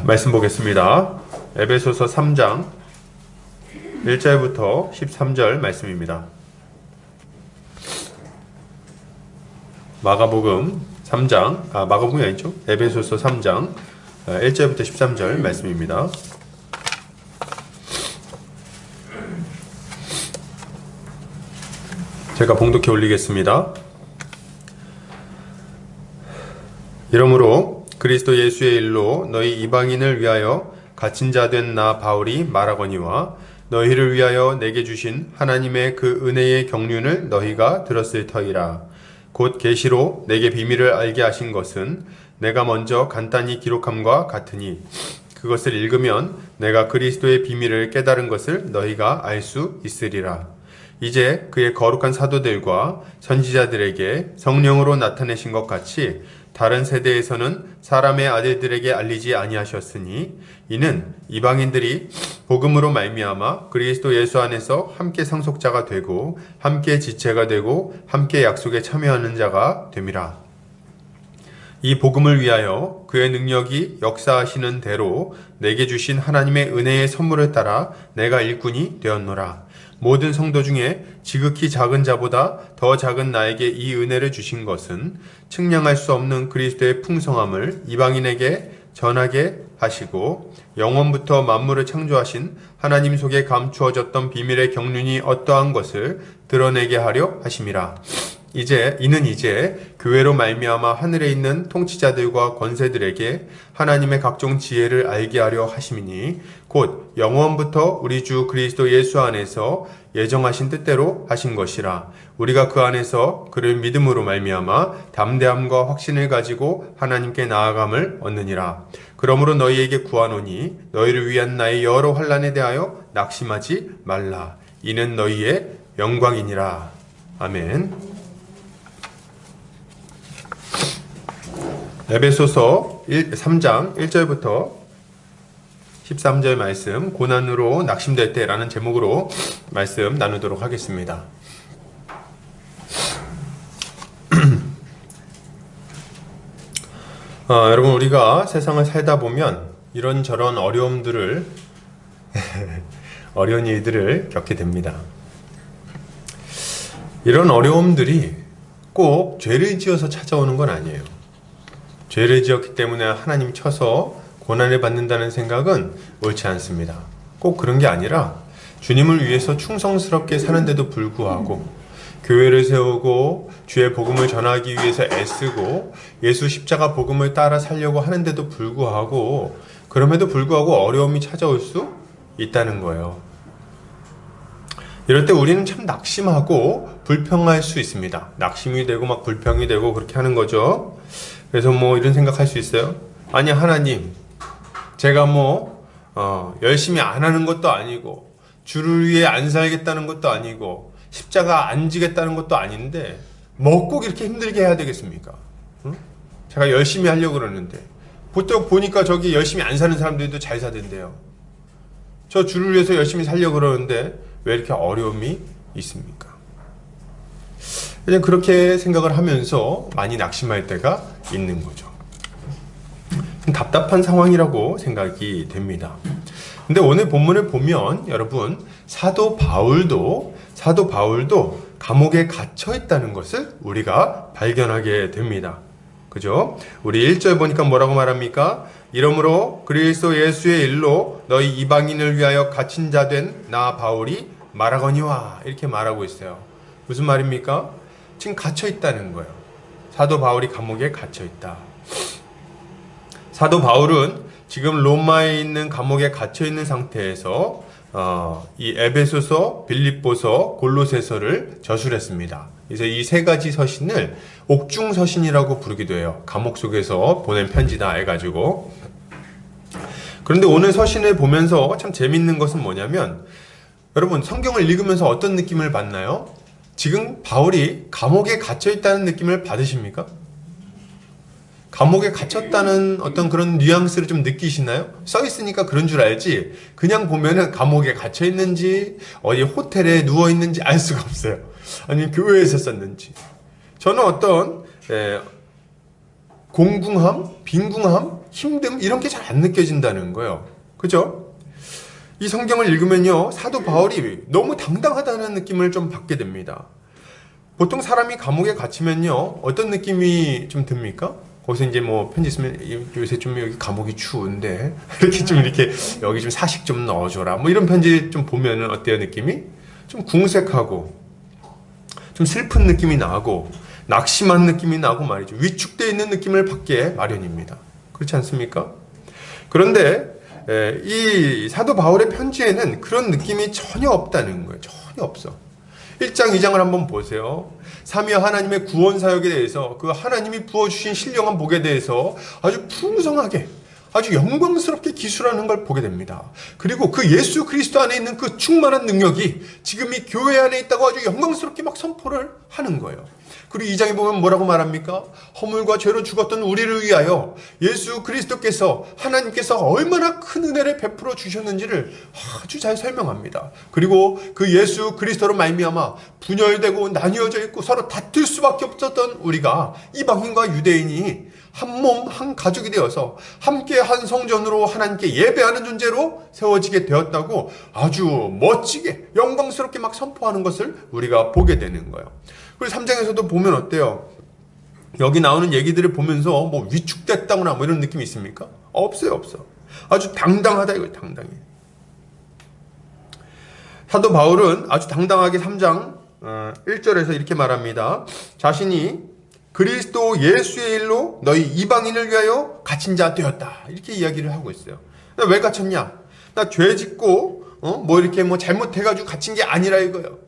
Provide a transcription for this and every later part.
말씀 보겠습니다. 에베소서 3장 1절부터 13절 말씀입니다. 마가복음 3장, 마가복음이 아니죠? 에베소서 3장 1절부터 13절 말씀입니다. 제가 봉독해 올리겠습니다. 이러므로 그리스도 예수의 일로 너희 이방인을 위하여 갇힌 자 된 나 바울이 말하거니와 너희를 위하여 내게 주신 하나님의 그 은혜의 경륜을 너희가 들었을 터이라. 곧 계시로 내게 비밀을 알게 하신 것은 내가 먼저 간단히 기록함과 같으니 그것을 읽으면 내가 그리스도의 비밀을 깨달은 것을 너희가 알 수 있으리라. 이제 그의 거룩한 사도들과 선지자들에게 성령으로 나타내신 것 같이 다른 세대에서는 사람의 아들들에게 알리지 아니하셨으니 이는 이방인들이 복음으로 말미암아 그리스도 예수 안에서 함께 상속자가 되고 함께 지체가 되고 함께 약속에 참여하는 자가 됨이라. 이 복음을 위하여 그의 능력이 역사하시는 대로 내게 주신 하나님의 은혜의 선물을 따라 내가 일꾼이 되었노라. 모든 성도 중에 지극히 작은 자보다 더 작은 나에게 이 은혜를 주신 것은 측량할 수 없는 그리스도의 풍성함을 이방인에게 전하게 하시고 영원부터 만물을 창조하신 하나님 속에 감추어졌던 비밀의 경륜이 어떠한 것을 드러내게 하려 하심이라. 이는 이제 교회로 말미암아 하늘에 있는 통치자들과 권세들에게 하나님의 각종 지혜를 알게 하려 하심이니 곧 영원부터 우리 주 그리스도 예수 안에서 예정하신 뜻대로 하신 것이라. 우리가 그 안에서 그를 믿음으로 말미암아 담대함과 확신을 가지고 하나님께 나아감을 얻느니라. 그러므로 너희에게 구하노니 너희를 위한 나의 여러 환난에 대하여 낙심하지 말라. 이는 너희의 영광이니라. 아멘. 에베소서 3장 1절부터 13절 말씀, 고난으로 낙심될 때라는 제목으로 말씀 나누도록 하겠습니다. 여러분, 우리가 세상을 살다 보면 이런저런 어려움들을 어려운 일들을 겪게 됩니다. 이런 어려움들이 꼭 죄를 지어서 찾아오는 건 아니에요. 죄를 지었기 때문에 하나님 쳐서 고난을 받는다는 생각은 옳지 않습니다. 꼭 그런 게 아니라 주님을 위해서 충성스럽게 사는데도 불구하고 교회를 세우고 주의 복음을 전하기 위해서 애쓰고 예수 십자가 복음을 따라 살려고 하는데도 불구하고 그럼에도 불구하고 어려움이 찾아올 수 있다는 거예요. 이럴 때 우리는 참 낙심하고 불평할 수 있습니다. 낙심이 되고 막 불평이 되고 그렇게 하는 거죠. 그래서 이런 생각할 수 있어요. 아니, 하나님, 제가 열심히 안 하는 것도 아니고 주를 위해 안 살겠다는 것도 아니고 십자가 안 지겠다는 것도 아닌데 꼭 이렇게 힘들게 해야 되겠습니까? 응? 제가 열심히 하려고 그러는데 보통 보니까 저기 열심히 안 사는 사람들도 잘 사던데요. 저 주를 위해서 열심히 살려고 그러는데 왜 이렇게 어려움이 있습니까? 그냥 그렇게 생각을 하면서 많이 낙심할 때가 있는 거죠. 답답한 상황이라고 생각이 됩니다. 근데 오늘 본문을 보면 여러분, 사도 바울도 감옥에 갇혀 있다는 것을 우리가 발견하게 됩니다. 그죠? 우리 1절 보니까 뭐라고 말합니까? 이러므로 그리스도 예수의 일로 너희 이방인을 위하여 갇힌 자 된 나 바울이 말하거니와 이렇게 말하고 있어요. 무슨 말입니까? 지금 갇혀 있다는 거예요. 사도 바울이 감옥에 갇혀 있다. 사도 바울은 지금 로마에 있는 감옥에 갇혀 있는 상태에서 이 에베소서, 빌립보서, 골로새서를 저술했습니다. 그래서 이 세 가지 서신을 옥중 서신이라고 부르기도 해요. 감옥 속에서 보낸 편지다 해가지고. 그런데 오늘 서신을 보면서 참 재밌는 것은 뭐냐면 여러분, 성경을 읽으면서 어떤 느낌을 받나요? 지금 바울이 감옥에 갇혀 있다는 느낌을 받으십니까? 감옥에 갇혔다는 어떤 그런 뉘앙스를 좀 느끼시나요? 써 있으니까 그런 줄 알지 그냥 보면은 감옥에 갇혀 있는지 어디 호텔에 누워 있는지 알 수가 없어요. 아니면 교회에서 썼는지. 저는 어떤 공궁함, 빈궁함 힘듦 이런 게 잘 안 느껴진다는 거예요. 그죠? 이 성경을 읽으면요, 사도 바울이 너무 당당하다는 느낌을 좀 받게 됩니다. 보통 사람이 감옥에 갇히면요, 어떤 느낌이 좀 듭니까? 거기서 이제 뭐 편지 쓰면 요새 좀 여기 감옥이 추운데 이렇게 좀 이렇게 여기 좀 사식 좀 넣어줘라 뭐 이런 편지 좀 보면은 어때요? 느낌이 좀 궁색하고 좀 슬픈 느낌이 나고 낙심한 느낌이 나고 말이죠. 위축되어 있는 느낌을 받게 마련입니다. 그렇지 않습니까? 그런데 이 사도 바울의 편지에는 그런 느낌이 전혀 없다는 거예요. 전혀 없어. 1장, 2장을 한번 보세요. 삼위의 하나님의 구원 사역에 대해서 그 하나님이 부어주신 신령한 복에 대해서 아주 풍성하게 아주 영광스럽게 기술하는 걸 보게 됩니다. 그리고 그 예수 그리스도 안에 있는 그 충만한 능력이 지금 이 교회 안에 있다고 아주 영광스럽게 막 선포를 하는 거예요. 그리고 2장에 보면 뭐라고 말합니까? 허물과 죄로 죽었던 우리를 위하여 예수 그리스도께서 하나님께서 얼마나 큰 은혜를 베풀어 주셨는지를 아주 잘 설명합니다. 그리고 그 예수 그리스도로 말미암아 분열되고 나뉘어져 있고 서로 다툴 수밖에 없었던 우리가 이방인과 유대인이 한 몸, 한 가족이 되어서 함께 한 성전으로 하나님께 예배하는 존재로 세워지게 되었다고 아주 멋지게 영광스럽게 막 선포하는 것을 우리가 보게 되는 거예요. 그리고 3장에서도 보면 어때요? 여기 나오는 얘기들을 보면서 뭐 위축됐다거나 뭐 이런 느낌이 있습니까? 없어요, 없어. 아주 당당하다 이거예요, 당당해. 사도 바울은 아주 당당하게 3장 1절에서 이렇게 말합니다. 자신이 그리스도 예수의 일로 너희 이방인을 위하여 갇힌 자 되었다. 이렇게 이야기를 하고 있어요. 나 왜 갇혔냐? 나 죄 짓고 뭐 이렇게 뭐 잘못해가지고 갇힌 게 아니라 이거예요.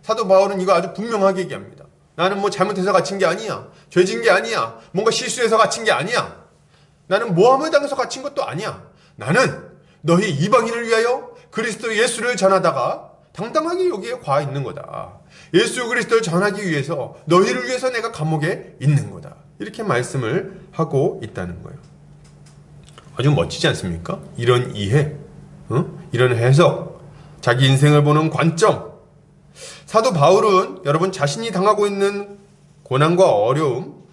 사도 바울은 이거 아주 분명하게 얘기합니다. 나는 뭐 잘못해서 갇힌 게 아니야. 죄 진 게 아니야. 뭔가 실수해서 갇힌 게 아니야. 나는 모함을 당해서 갇힌 것도 아니야. 나는 너희 이방인을 위하여 그리스도 예수를 전하다가 당당하게 여기에 과 있는 거다. 예수 그리스도를 전하기 위해서 너희를 위해서 내가 감옥에 있는 거다. 이렇게 말씀을 하고 있다는 거예요. 아주 멋지지 않습니까? 이런 이해, 이런 해석, 자기 인생을 보는 관점. 사도 바울은 여러분 자신이 당하고 있는 고난과 어려움,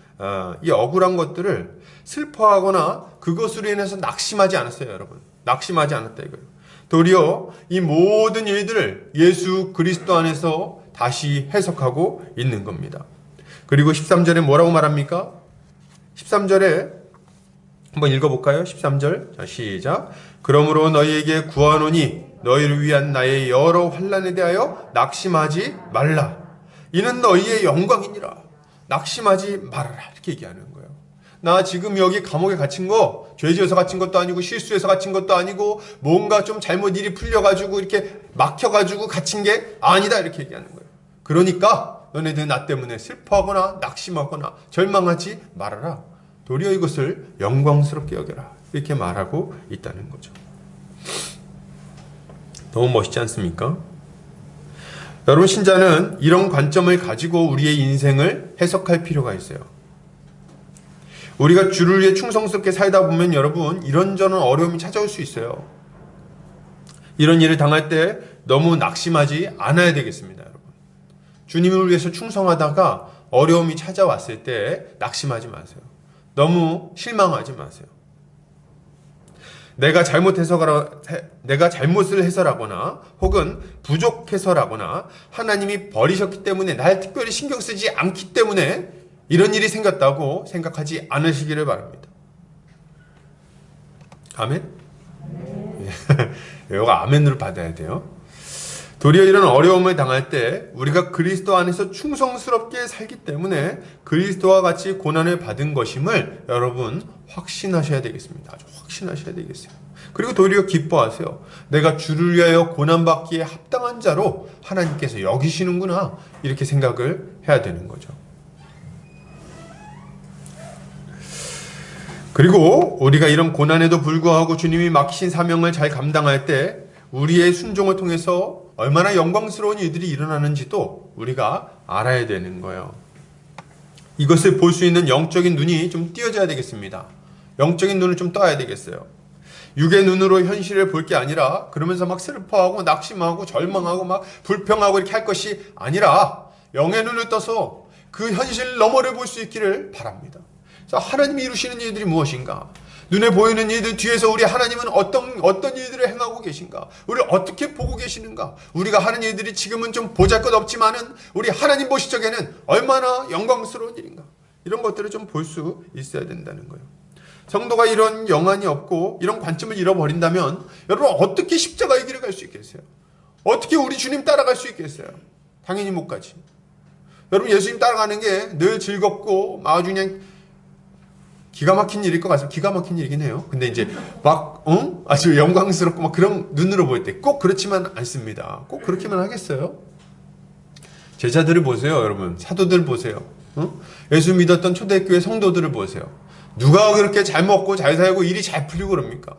이 억울한 것들을 슬퍼하거나 그것으로 인해서 낙심하지 않았어요, 여러분. 낙심하지 않았다 이거예요. 도리어 이 모든 일들을 예수 그리스도 안에서 다시 해석하고 있는 겁니다. 그리고 13절에 뭐라고 말합니까? 13절에 한번 읽어볼까요? 13절. 자, 시작. 그러므로 너희에게 구하노니 너희를 위한 나의 여러 환난에 대하여 낙심하지 말라. 이는 너희의 영광이니라. 낙심하지 말아라. 이렇게 얘기하는 거예요. 나 지금 여기 감옥에 갇힌 거 죄지어서 갇힌 것도 아니고 실수해서 갇힌 것도 아니고 뭔가 좀 잘못 일이 풀려가지고 이렇게 막혀가지고 갇힌 게 아니다. 이렇게 얘기하는 거예요. 그러니까 너네들 나 때문에 슬퍼하거나 낙심하거나 절망하지 말아라. 도리어 이것을 영광스럽게 여겨라. 이렇게 말하고 있다는 거죠. 너무 멋있지 않습니까? 여러분, 신자는 이런 관점을 가지고 우리의 인생을 해석할 필요가 있어요. 우리가 주를 위해 충성스럽게 살다 보면 여러분 이런저런 어려움이 찾아올 수 있어요. 이런 일을 당할 때 너무 낙심하지 않아야 되겠습니다. 여러분, 주님을 위해서 충성하다가 어려움이 찾아왔을 때 낙심하지 마세요. 너무 실망하지 마세요. 내가 잘못을 해서라거나 혹은 부족해서라거나 하나님이 버리셨기 때문에 날 특별히 신경 쓰지 않기 때문에 이런 일이 생겼다고 생각하지 않으시기를 바랍니다. 아멘? 이거 아멘으로 받아야 돼요. 도리어 이런 어려움을 당할 때 우리가 그리스도 안에서 충성스럽게 살기 때문에 그리스도와 같이 고난을 받은 것임을 여러분 확신하셔야 되겠습니다. 아주 확신하셔야 되겠어요. 그리고 도리어 기뻐하세요. 내가 주를 위하여 고난받기에 합당한 자로 하나님께서 여기시는구나. 이렇게 생각을 해야 되는 거죠. 그리고 우리가 이런 고난에도 불구하고 주님이 맡기신 사명을 잘 감당할 때 우리의 순종을 통해서 얼마나 영광스러운 일들이 일어나는지도 우리가 알아야 되는 거예요. 이것을 볼 수 있는 영적인 눈이 좀 띄어져야 되겠습니다. 영적인 눈을 좀 떠야 되겠어요. 육의 눈으로 현실을 볼 게 아니라 그러면서 막 슬퍼하고 낙심하고 절망하고 막 불평하고 이렇게 할 것이 아니라 영의 눈을 떠서 그 현실 너머를 볼 수 있기를 바랍니다. 자, 하나님이 이루시는 일들이 무엇인가? 눈에 보이는 일들 뒤에서 우리 하나님은 어떤 일들을 행하고 계신가? 우리를 어떻게 보고 계시는가? 우리가 하는 일들이 지금은 좀 보잘것없지만은 우리 하나님 보실 적에는 얼마나 영광스러운 일인가? 이런 것들을 좀 볼 수 있어야 된다는 거예요. 성도가 이런 영안이 없고 이런 관점을 잃어버린다면 여러분 어떻게 십자가의 길을 갈 수 있겠어요? 어떻게 우리 주님 따라갈 수 있겠어요? 당연히 못 가지. 여러분 예수님 따라가는 게 늘 즐겁고 아주 그냥 기가 막힌 일일 것 같습니다. 기가 막힌 일이긴 해요. 근데 이제 막 아주 영광스럽고 막 그런 눈으로 볼 때 꼭 그렇지만 않습니다. 꼭 그렇게만 하겠어요? 제자들을 보세요, 여러분. 사도들 보세요. 예수 믿었던 초대교회 성도들을 보세요. 누가 그렇게 잘 먹고 잘 살고 일이 잘 풀리고 그럽니까?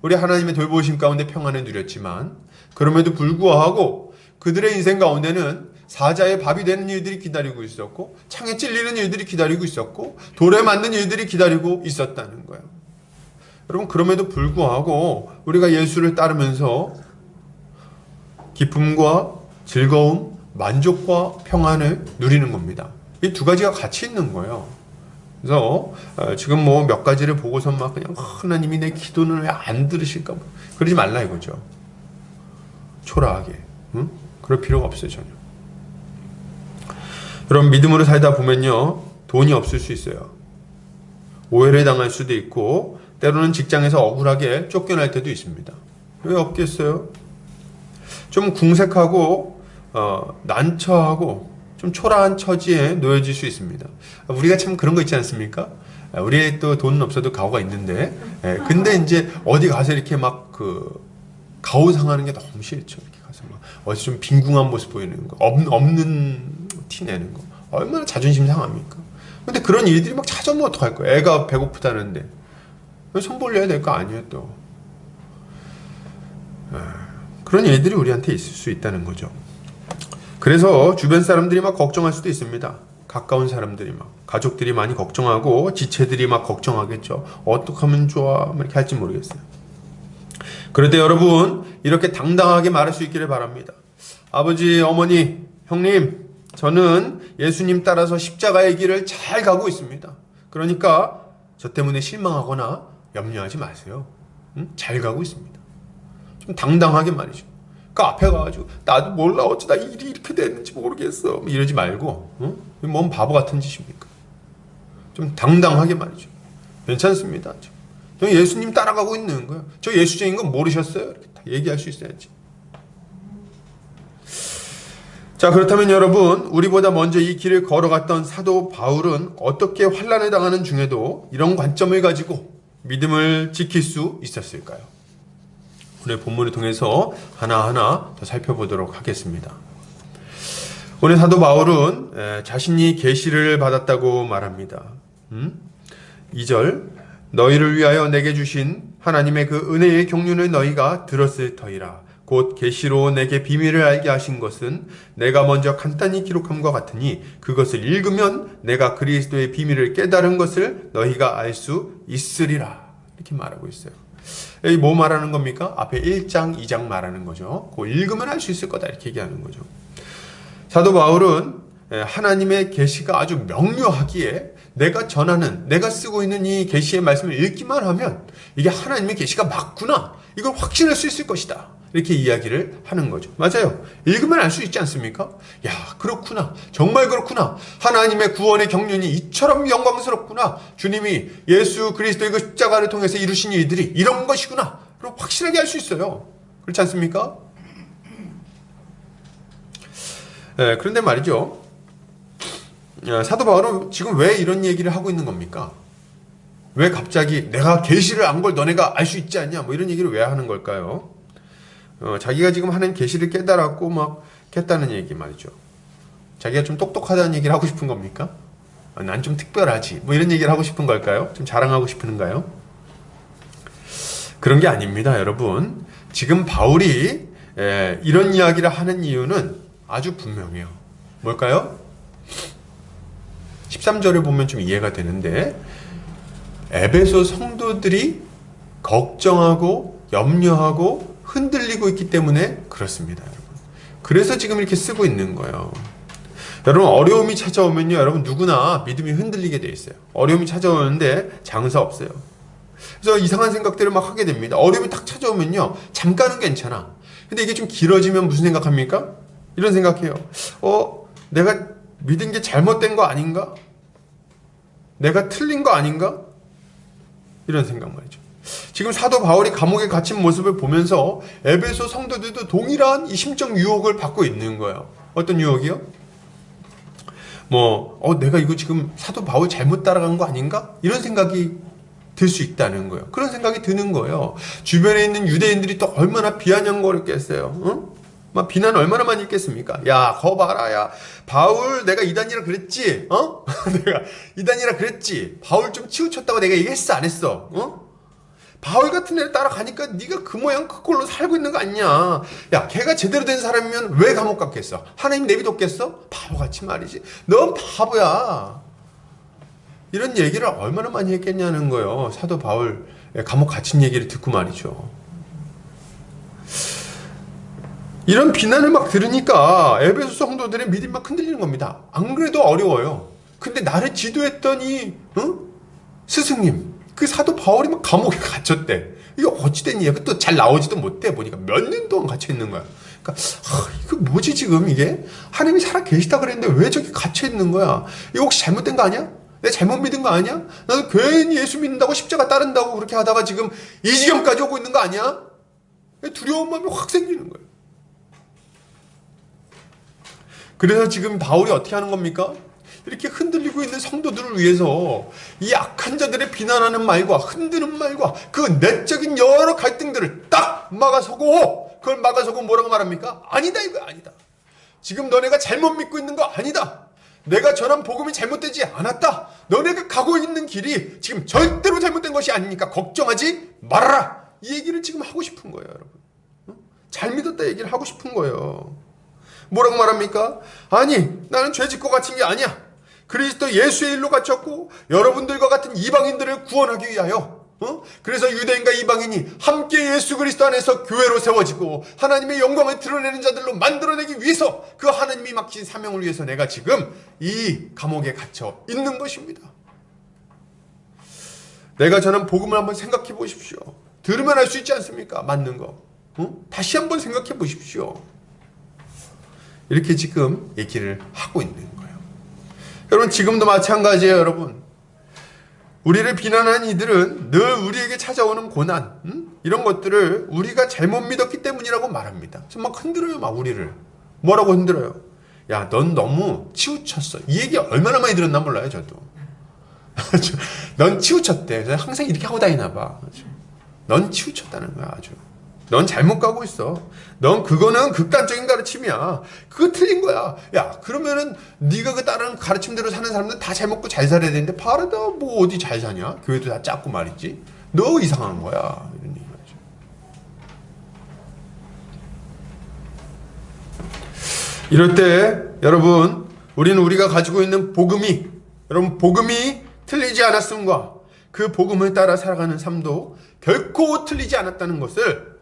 우리 하나님의 돌보심 가운데 평안을 누렸지만 그럼에도 불구하고 그들의 인생 가운데는 사자의 밥이 되는 일들이 기다리고 있었고 창에 찔리는 일들이 기다리고 있었고 돌에 맞는 일들이 기다리고 있었다는 거예요. 여러분 그럼에도 불구하고 우리가 예수를 따르면서 기쁨과 즐거움, 만족과 평안을 누리는 겁니다. 이 두 가지가 같이 있는 거예요. 그래서 지금 뭐 몇 가지를 보고서 막 그냥 하나님이 내 기도는 왜 안 들으실까 그러지 말라 이거죠. 초라하게 그럴 필요가 없어요 전혀. 여러분 믿음으로 살다 보면요 돈이 없을 수 있어요. 오해를 당할 수도 있고 때로는 직장에서 억울하게 쫓겨날 때도 있습니다. 왜 없겠어요? 좀 궁색하고 난처하고 좀 초라한 처지에 놓여질 수 있습니다. 우리가 참 그런 거 있지 않습니까? 우리의 또 돈은 없어도 가오가 있는데 근데 이제 어디 가서 이렇게 막 가오 상하는 게 너무 싫죠. 이렇게 가서 막 어디 좀 빈궁한 모습 보이는 거 없는 티 내는 거 얼마나 자존심 상합니까? 근데 그런 일들이 막 찾아오면 어떡할 거예요? 애가 배고프다는데 손 벌려야 될 거 아니에요 또. 그런 일들이 우리한테 있을 수 있다는 거죠. 그래서 주변 사람들이 막 걱정할 수도 있습니다. 가까운 사람들이 막 가족들이 많이 걱정하고 지체들이 막 걱정하겠죠. 어떻게 하면 좋아 이렇게 할지 모르겠어요. 그럴 때 여러분 이렇게 당당하게 말할 수 있기를 바랍니다. 아버지, 어머니, 형님 저는 예수님 따라서 십자가의 길을 잘 가고 있습니다. 그러니까 저 때문에 실망하거나 염려하지 마세요. 잘 가고 있습니다. 좀 당당하게 말이죠. 그 앞에 가가지고 나도 몰라 어쩌다 일이 이렇게 됐는지 모르겠어 이러지 말고 뭔 바보 같은 짓입니까? 좀 당당하게 말이죠. 괜찮습니다. 저 예수님 따라가고 있는 거예요. 저 예수쟁인 건 모르셨어요? 이렇게 다 얘기할 수 있어야지. 자 그렇다면 여러분 우리보다 먼저 이 길을 걸어갔던 사도 바울은 어떻게 환난을 당하는 중에도 이런 관점을 가지고 믿음을 지킬 수 있었을까요? 오늘 본문을 통해서 하나하나 더 살펴보도록 하겠습니다. 오늘 사도 바울은 자신이 계시를 받았다고 말합니다. 2절 너희를 위하여 내게 주신 하나님의 그 은혜의 경륜을 너희가 들었을 터이라. 곧 계시로 내게 비밀을 알게 하신 것은 내가 먼저 간단히 기록함과 같으니 그것을 읽으면 내가 그리스도의 비밀을 깨달은 것을 너희가 알 수 있으리라. 이렇게 말하고 있어요. 여기 뭐 말하는 겁니까? 앞에 1장, 2장 말하는 거죠. 그거 읽으면 알 수 있을 거다 이렇게 얘기하는 거죠. 사도 바울은 하나님의 계시가 아주 명료하기에 내가 전하는, 내가 쓰고 있는 이 계시의 말씀을 읽기만 하면 이게 하나님의 계시가 맞구나. 이걸 확신할 수 있을 것이다. 이렇게 이야기를 하는 거죠. 맞아요. 읽으면 알 수 있지 않습니까? 야, 그렇구나. 정말 그렇구나. 하나님의 구원의 경륜이 이처럼 영광스럽구나. 주님이 예수 그리스도의 그 십자가를 통해서 이루신 일들이 이런 것이구나. 그럼 확실하게 알 수 있어요. 그렇지 않습니까? 그런데 말이죠. 사도 바울은 지금 왜 이런 얘기를 하고 있는 겁니까? 왜 갑자기 내가 계시를 안 걸 너네가 알 수 있지 않냐? 뭐 이런 얘기를 왜 하는 걸까요? 자기가 지금 하는 계시를 깨달았고 막 깼다는 얘기 말이죠. 자기가 좀 똑똑하다는 얘기를 하고 싶은 겁니까? 난 좀 특별하지. 뭐 이런 얘기를 하고 싶은 걸까요? 좀 자랑하고 싶은가요? 그런 게 아닙니다, 여러분. 지금 바울이 이런 이야기를 하는 이유는 아주 분명해요. 뭘까요? 13절에 보면 좀 이해가 되는데 에베소 성도들이 걱정하고 염려하고 흔들리고 있기 때문에 그렇습니다, 여러분. 그래서 지금 이렇게 쓰고 있는 거예요. 여러분 어려움이 찾아오면요, 여러분 누구나 믿음이 흔들리게 돼 있어요. 어려움이 찾아오는데 장사 없어요. 그래서 이상한 생각들을 막 하게 됩니다. 어려움이 딱 찾아오면요, 잠깐은 괜찮아. 근데 이게 좀 길어지면 무슨 생각합니까? 이런 생각해요. 내가 믿은 게 잘못된 거 아닌가? 내가 틀린 거 아닌가? 이런 생각 말이죠. 지금 사도 바울이 감옥에 갇힌 모습을 보면서 에베소 성도들도 동일한 이 심적 유혹을 받고 있는 거예요. 어떤 유혹이요? 내가 이거 지금 사도 바울 잘못 따라간 거 아닌가? 이런 생각이 들 수 있다는 거예요. 그런 생각이 드는 거예요. 주변에 있는 유대인들이 또 얼마나 비아냥거렸겠어요. 응? 막 비난 얼마나 많이 했겠습니까? 야, 거 봐라, 야. 바울 내가 이단이라 그랬지? 내가 이단이라 그랬지? 바울 좀 치우쳤다고 내가 얘기했어, 안 했어? 바울 같은 애를 따라가니까 네가 그 모양 그 꼴로 살고 있는 거 아니냐. 야, 걔가 제대로 된 사람이면 왜 감옥 갔겠어? 하나님 내비뒀겠어? 바보같이 말이지. 넌 바보야. 이런 얘기를 얼마나 많이 했겠냐는 거예요. 사도 바울 감옥 갇힌 얘기를 듣고 말이죠. 이런 비난을 막 들으니까 에베소 성도들의 믿음이 막 흔들리는 겁니다. 안 그래도 어려워요. 근데 나를 지도했던 이 스승님, 그 사도 바울이 막 감옥에 갇혔대. 이게 어찌된 일이야? 또 잘 나오지도 못해. 보니까 몇 년 동안 갇혀 있는 거야. 그러니까 이거 뭐지 지금 이게? 하나님이 살아 계시다 그랬는데 왜 저기 갇혀 있는 거야? 이거 혹시 잘못된 거 아니야? 내가 잘못 믿은 거 아니야? 나는 괜히 예수 믿는다고 십자가 따른다고 그렇게 하다가 지금 이 지경까지 오고 있는 거 아니야? 두려운 마음이 확 생기는 거예요. 그래서 지금 바울이 어떻게 하는 겁니까? 이렇게 흔들리고 있는 성도들을 위해서 이 악한 자들의 비난하는 말과 흔드는 말과 그 내적인 여러 갈등들을 딱 막아서고, 그걸 막아서고 뭐라고 말합니까? 아니다, 이거 아니다. 지금 너네가 잘못 믿고 있는 거 아니다. 내가 전한 복음이 잘못되지 않았다. 너네가 가고 있는 길이 지금 절대로 잘못된 것이 아니니까 걱정하지 말아라. 이 얘기를 지금 하고 싶은 거예요, 여러분. 잘 믿었다 얘기를 하고 싶은 거예요. 뭐라고 말합니까? 아니, 나는 죄 짓고 갇힌 게 아니야. 그리스도 예수의 일로 갇혔고 여러분들과 같은 이방인들을 구원하기 위하여, 그래서 유대인과 이방인이 함께 예수 그리스도 안에서 교회로 세워지고 하나님의 영광을 드러내는 자들로 만들어내기 위해서, 그 하나님이 맡긴 사명을 위해서 내가 지금 이 감옥에 갇혀 있는 것입니다. 내가 전한 복음을 한번 생각해 보십시오. 들으면 알 수 있지 않습니까? 맞는 거. 다시 한번 생각해 보십시오. 이렇게 지금 얘기를 하고 있는 거예요. 여러분, 지금도 마찬가지예요. 여러분, 우리를 비난하는 이들은 늘 우리에게 찾아오는 고난, 이런 것들을 우리가 잘못 믿었기 때문이라고 말합니다. 그래서 막 흔들어요. 막 우리를 뭐라고 흔들어요? 야, 넌 너무 치우쳤어. 이 얘기 얼마나 많이 들었나 몰라요. 저도. 넌 치우쳤대. 그래서 항상 이렇게 하고 다니나 봐. 넌 치우쳤다는 거야. 아주 넌 잘못 가고 있어. 넌 그거는 극단적인 가르침이야. 그거 틀린 거야. 야, 그러면은 네가 그 다른 가르침대로 사는 사람들 다 잘 먹고 잘 살아야 되는데 바르다 뭐 어디 잘 사냐? 교회도 다 작고 말이지. 너 이상한 거야. 이런 얘기 말이죠. 이럴 때 여러분, 우리는 우리가 가지고 있는 복음이, 여러분, 복음이 틀리지 않았음과 그 복음을 따라 살아가는 삶도 결코 틀리지 않았다는 것을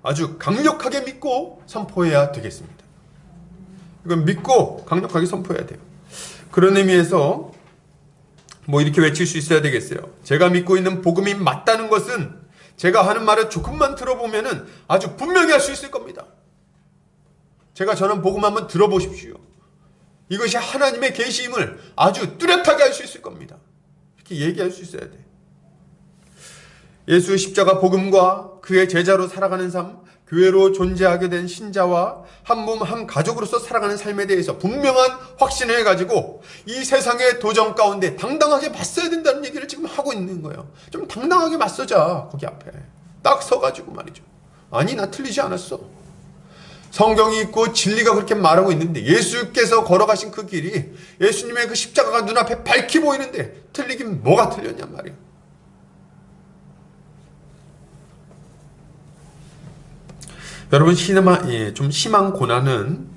아주 강력하게 믿고 선포해야 되겠습니다. 이건 믿고 강력하게 선포해야 돼요. 그런 의미에서 뭐 이렇게 외칠 수 있어야 되겠어요. 제가 믿고 있는 복음이 맞다는 것은 제가 하는 말을 조금만 들어보면은 아주 분명히 할 수 있을 겁니다. 제가 전한 복음 한번 들어보십시오. 이것이 하나님의 계시임을 아주 뚜렷하게 할 수 있을 겁니다. 이렇게 얘기할 수 있어야 돼. 예수의 십자가 복음과 그의 제자로 살아가는 삶, 교회로 존재하게 된 신자와 한 몸 한 가족으로서 살아가는 삶에 대해서 분명한 확신을 가지고 이 세상의 도전 가운데 당당하게 맞서야 된다는 얘기를 지금 하고 있는 거예요. 좀 당당하게 맞서자. 거기 앞에 딱 서가지고 말이죠. 아니, 나 틀리지 않았어. 성경이 있고 진리가 그렇게 말하고 있는데, 예수께서 걸어가신 그 길이, 예수님의 그 십자가가 눈앞에 밝히 보이는데 틀리긴 뭐가 틀렸냐 말이야. 여러분, 좀 심한 고난은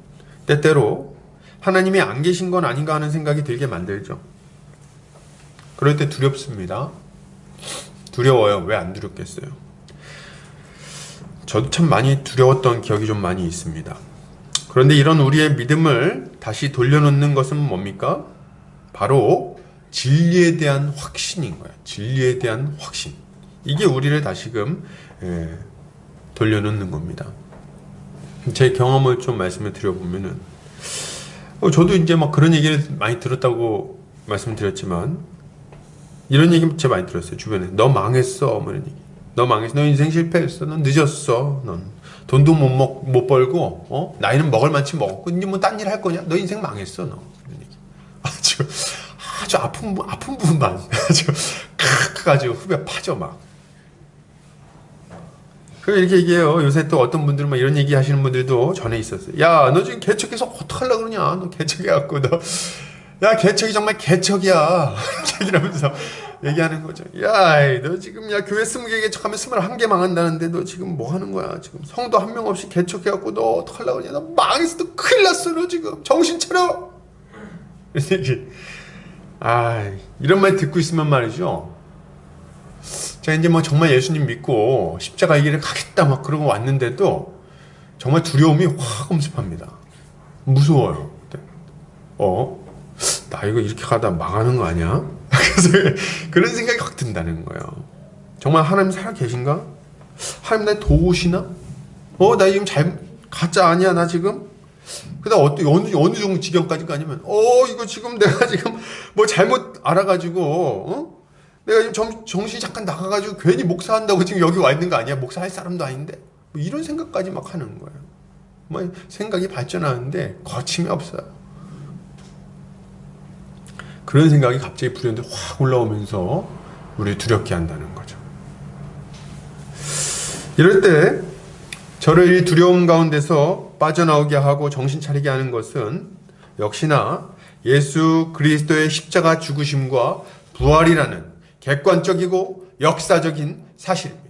때때로 하나님이 안 계신 건 아닌가 하는 생각이 들게 만들죠. 그럴 때 두렵습니다. 두려워요. 왜 안 두렵겠어요? 저도 참 많이 두려웠던 기억이 좀 많이 있습니다. 그런데 이런 우리의 믿음을 다시 돌려놓는 것은 뭡니까? 바로 진리에 대한 확신인 거예요. 진리에 대한 확신. 이게 우리를 다시금 돌려놓는 겁니다. 제 경험을 좀 말씀을 드려보면은 저도 이제 막 그런 얘기를 많이 들었다고 말씀드렸지만 이런 얘기 진짜 많이 들었어요. 주변에 너 망했어 뭐 이런 얘기. 너 망했어. 너 인생 실패했어. 넌 늦었어. 넌 돈도 못 벌고 나이는 먹을 만치 먹었고 이제 뭐 딴 일 할 거냐? 너 인생 망했어. 너 이런 얘기. 아주 아픈 부분만 아주 칵 가지고 후배 파져 막. 그리고 이렇게 얘기해요. 요새 또 어떤 분들은 막 이런 얘기 하시는 분들도 전에 있었어요. 야, 너 지금 개척해서 어떡하려고 그러냐? 너 개척해갖고 야, 개척이 정말 개척이야. 얘기를 하면서 얘기하는 거죠. 야, 너 지금 교회 20개 개척하면 21개 망한다는데 너 지금 뭐 하는 거야? 지금 성도 한 명 없이 개척해갖고 너 어떡하려고 그러냐? 너 망했어. 너 큰일 났어. 너 지금 정신 차려. 이런 얘기. 이런 말 듣고 있으면 말이죠. 제가 이제 뭐 정말 예수님 믿고 십자가 이 길을 가겠다 막 그러고 왔는데도 정말 두려움이 확 엄습합니다. 무서워요. 나 이거 이렇게 가다 망하는 거 아니야? 그래서 그런 생각이 확 든다는 거예요. 정말 하나님 살아 계신가? 하나님 날 도우시나? 나 지금 가짜 아니야 나 지금? 그다음 어느 정도 지경까지 가냐면 이거 지금 내가 지금 뭐 잘못 알아가지고 내가 지금 정신이 잠깐 나가가지고 괜히 목사한다고 지금 여기 와 있는 거 아니야? 목사할 사람도 아닌데 뭐 이런 생각까지 막 하는 거예요. 뭐 생각이 발전하는데 거침이 없어요. 그런 생각이 갑자기 불현듯 확 올라오면서 우리를 두렵게 한다는 거죠. 이럴 때 저를 이 두려움 가운데서 빠져나오게 하고 정신 차리게 하는 것은 역시나 예수 그리스도의 십자가 죽으심과 부활이라는 객관적이고 역사적인 사실입니다.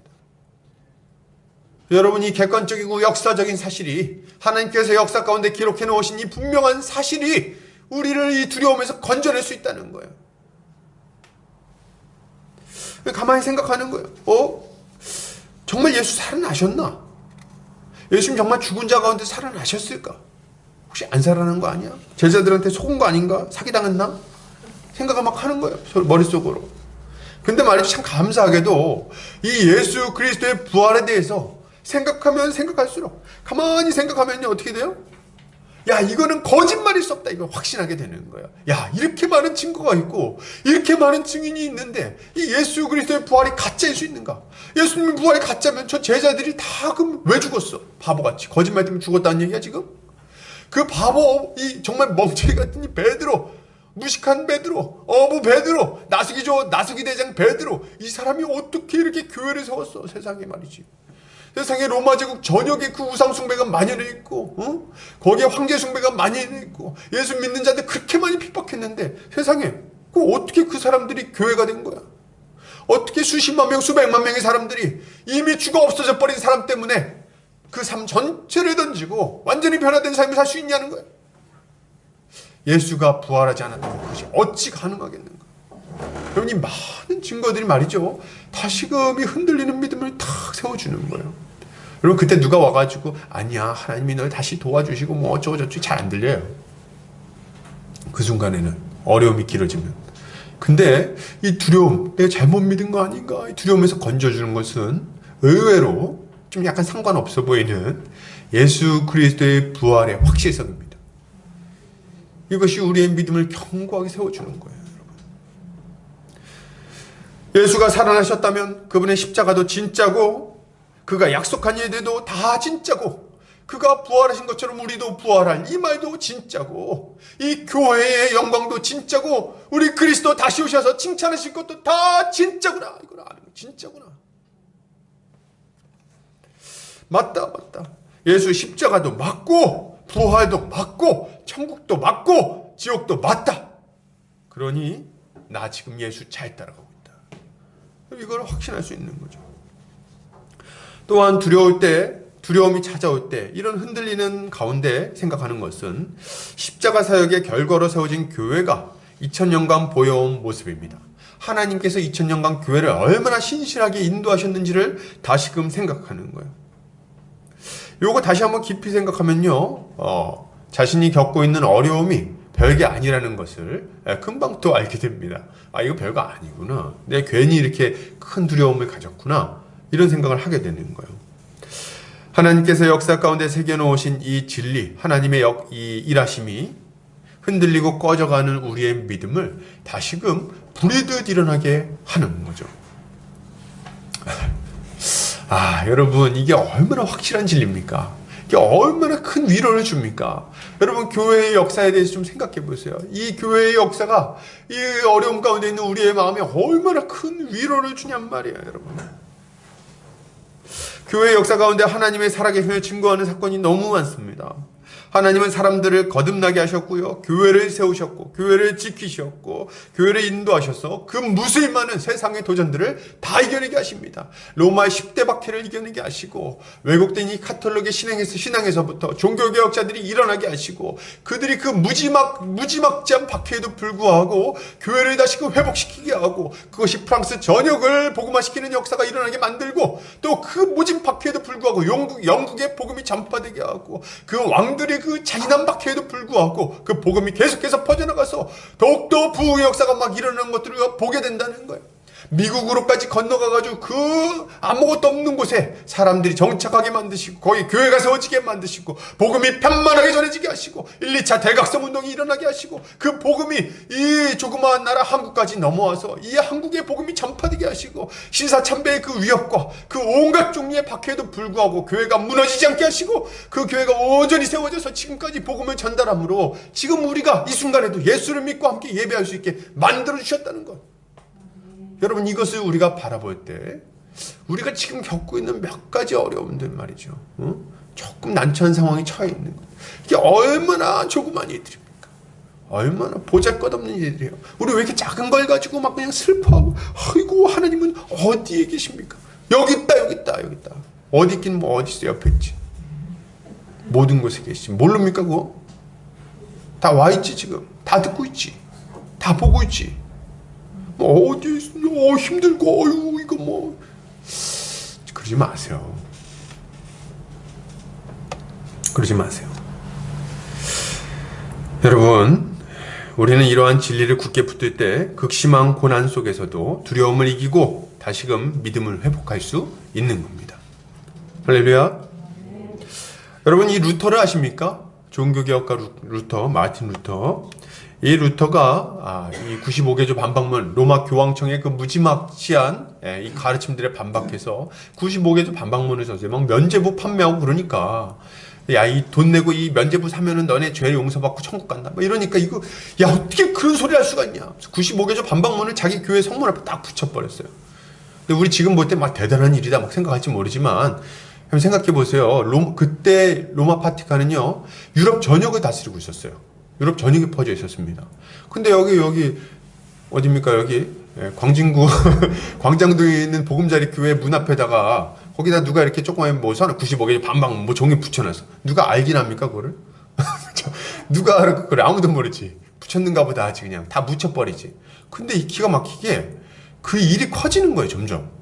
여러분, 이 객관적이고 역사적인 사실이 하나님께서 역사 가운데 기록해 놓으신 이 분명한 사실이 우리를 이 두려움에서 건져낼 수 있다는 거예요. 가만히 생각하는 거예요. 정말 예수 살아나셨나? 예수님 정말 죽은 자 가운데 살아나셨을까? 혹시 안 살아난 거 아니야? 제자들한테 속은 거 아닌가? 사기당했나? 생각을 막 하는 거예요. 머릿속으로. 근데 말이죠. 참 감사하게도 이 예수 그리스도의 부활에 대해서 생각하면 생각할수록 가만히 생각하면요. 어떻게 돼요? 야, 이거는 거짓말일 수 없다. 이걸 확신하게 되는 거예요. 야, 이렇게 많은 증거가 있고 이렇게 많은 증인이 있는데 이 예수 그리스도의 부활이 가짜일 수 있는가? 예수님의 부활이 가짜면 저 제자들이 다 그럼 왜 죽었어? 바보같이 거짓말 때문에 죽었다는 얘기야 지금? 그 바보, 이 정말 멍청이 같은 이 베드로, 무식한 베드로, 어부 베드로, 나수기 대장 베드로, 이 사람이 어떻게 이렇게 교회를 세웠어? 세상에 말이지. 세상에 로마 제국 전역에 그 우상 숭배가 만연해 있고, 거기에 황제 숭배가 만연해 있고, 예수 믿는 자들 그렇게 많이 핍박했는데 세상에 어떻게 그 사람들이 교회가 된 거야? 어떻게 수십만 명, 수백만 명의 사람들이 이미 죽어 없어져 버린 사람 때문에 그 삶 전체를 던지고 완전히 변화된 삶을 살 수 있냐는 거예요. 예수가 부활하지 않았다면 그것이 어찌 가능하겠는가? 여러분, 이 많은 증거들이 말이죠. 다시금 이 흔들리는 믿음을 탁 세워주는 거예요. 여러분, 그때 누가 와가지고 아니야, 하나님이 널 다시 도와주시고 뭐 어쩌고저쩌고 잘 안 들려요. 그 순간에는 어려움이 길어지면. 근데 이 두려움, 내가 잘못 믿은 거 아닌가? 이 두려움에서 건져주는 것은 의외로 좀 약간 상관없어 보이는 예수 그리스도의 부활의 확실성입니다. 이것이 우리의 믿음을 견고하게 세워주는 거예요. 예수가 살아나셨다면 그분의 십자가도 진짜고 그가 약속한 일들도 다 진짜고 그가 부활하신 것처럼 우리도 부활할 이 말도 진짜고 이 교회의 영광도 진짜고 우리 그리스도 다시 오셔서 칭찬하실 것도 다 진짜구나. 이걸 아는 거 진짜구나. 맞다. 예수 십자가도 맞고 부활도 맞고 천국도 맞고 지옥도 맞다. 그러니 나 지금 예수 잘 따라가고 있다. 이걸 확신할 수 있는 거죠. 또한 두려움이 찾아올 때 이런 흔들리는 가운데 생각하는 것은 십자가 사역의 결과로 세워진 교회가 2000년간 보여온 모습입니다. 하나님께서 2000년간 교회를 얼마나 신실하게 인도하셨는지를 다시금 생각하는 거예요. 요거 다시 한번 깊이 생각하면요, 자신이 겪고 있는 어려움이 별게 아니라는 것을 금방 또 알게 됩니다. 아, 이거 별거 아니구나. 내가 괜히 이렇게 큰 두려움을 가졌구나. 이런 생각을 하게 되는 거예요. 하나님께서 역사 가운데 새겨놓으신 이 진리, 하나님의 이 일하심이 흔들리고 꺼져가는 우리의 믿음을 다시금 부리듯 일어나게 하는 거죠. 아, 여러분, 이게 얼마나 확실한 진리입니까? 이게 얼마나 큰 위로를 줍니까? 여러분, 교회의 역사에 대해서 좀 생각해 보세요. 이 교회의 역사가 이 어려움 가운데 있는 우리의 마음에 얼마나 큰 위로를 주냔 말이에요, 여러분. 교회의 역사 가운데 하나님의 살아계심을 증거하는 사건이 너무 많습니다. 하나님은 사람들을 거듭나게 하셨고요. 교회를 세우셨고, 교회를 지키셨고, 교회를 인도하셔서 그 무수히 많은 세상의 도전들을 다 이겨내게 하십니다. 로마의 10대 박해를 이겨내게 하시고, 왜곡된 이 카톨릭의 신앙에서부터 종교개혁자들이 일어나게 하시고, 그들이 그 무지막지한 박해에도 불구하고 교회를 다시 회복시키게 하고, 그것이 프랑스 전역을 복음화시키는 역사가 일어나게 만들고, 또 그 무진 박해에도 불구하고 영국의 복음이 전파되게 하고, 그 왕들이 그 잔인한 박해에도 불구하고 그 복음이 계속해서 퍼져나가서 더욱더 부흥의 역사가 막 일어나는 것들을 보게 된다는 거예요. 미국으로까지 건너가가지고 그 아무것도 없는 곳에 사람들이 정착하게 만드시고, 거기 교회가 세워지게 만드시고, 복음이 편만하게 전해지게 하시고, 1, 2차 대각성 운동이 일어나게 하시고, 그 복음이 이 조그마한 나라 한국까지 넘어와서 이 한국의 복음이 전파되게 하시고, 신사참배의 그 위협과 그 온갖 종류의 박해에도 불구하고 교회가 무너지지 않게 하시고, 그 교회가 온전히 세워져서 지금까지 복음을 전달함으로 지금 우리가 이 순간에도 예수를 믿고 함께 예배할 수 있게 만들어 주셨다는 것. 여러분, 이것을 우리가 바라볼 때 우리가 지금 겪고 있는 몇 가지 어려움들 말이죠. 조금 난처한 상황에 처해 있는 것. 이게 얼마나 조그만 일들입니까? 얼마나 보잘것없는 일들이에요. 우리 왜 이렇게 작은 걸 가지고 막 그냥 슬퍼하고, 아이고, 하나님은 어디에 계십니까? 여기 있다, 여기 있다, 여기 있다. 어디 있긴 뭐 어디 있어, 옆에 있지. 모든 곳에 계시지. 모릅니까 그거? 다 와 있지 지금. 다 듣고 있지. 다 보고 있지. 어디 있어? 힘들고, 어휴, 이거 뭐. 그러지 마세요. 그러지 마세요. 여러분, 우리는 이러한 진리를 굳게 붙들 때 극심한 고난 속에서도 두려움을 이기고 다시금 믿음을 회복할 수 있는 겁니다. 할렐루야. 여러분, 이 루터를 아십니까? 종교개혁가 루터, 마틴 루터. 이 루터가 이 95개조 반박문, 로마 교황청의 그 무지막지한 이 가르침들에 반박해서 95개조 반박문을 써서 막 면죄부 판매하고 그러니까, 야, 이 돈 내고 이 면죄부 사면은 너네 죄 용서받고 천국 간다. 막 이러니까 이거, 야, 어떻게 그런 소리 할 수가 있냐. 95개조 반박문을 자기 교회 성문 앞에 딱 붙여버렸어요. 근데 우리 지금 볼 때 막 대단한 일이다 막 생각할지 모르지만, 한번 생각해 보세요. 그때 로마 바티칸은요, 유럽 전역을 다스리고 있었어요. 유럽 전역에 퍼져 있었습니다. 근데 여기 어딥니까? 여기 광진구 광장동에 있는 보금자리 교회 문 앞에다가, 거기다 누가 이렇게 조그만 뭐 95개 반박 뭐 종이 붙여놨어. 누가 알긴 합니까 그거를? 누가 알아 그걸? 아무도 모르지. 붙였는가 보다 하지. 그냥 다 묻혀버리지. 근데 이 기가 막히게 그 일이 커지는 거예요. 점점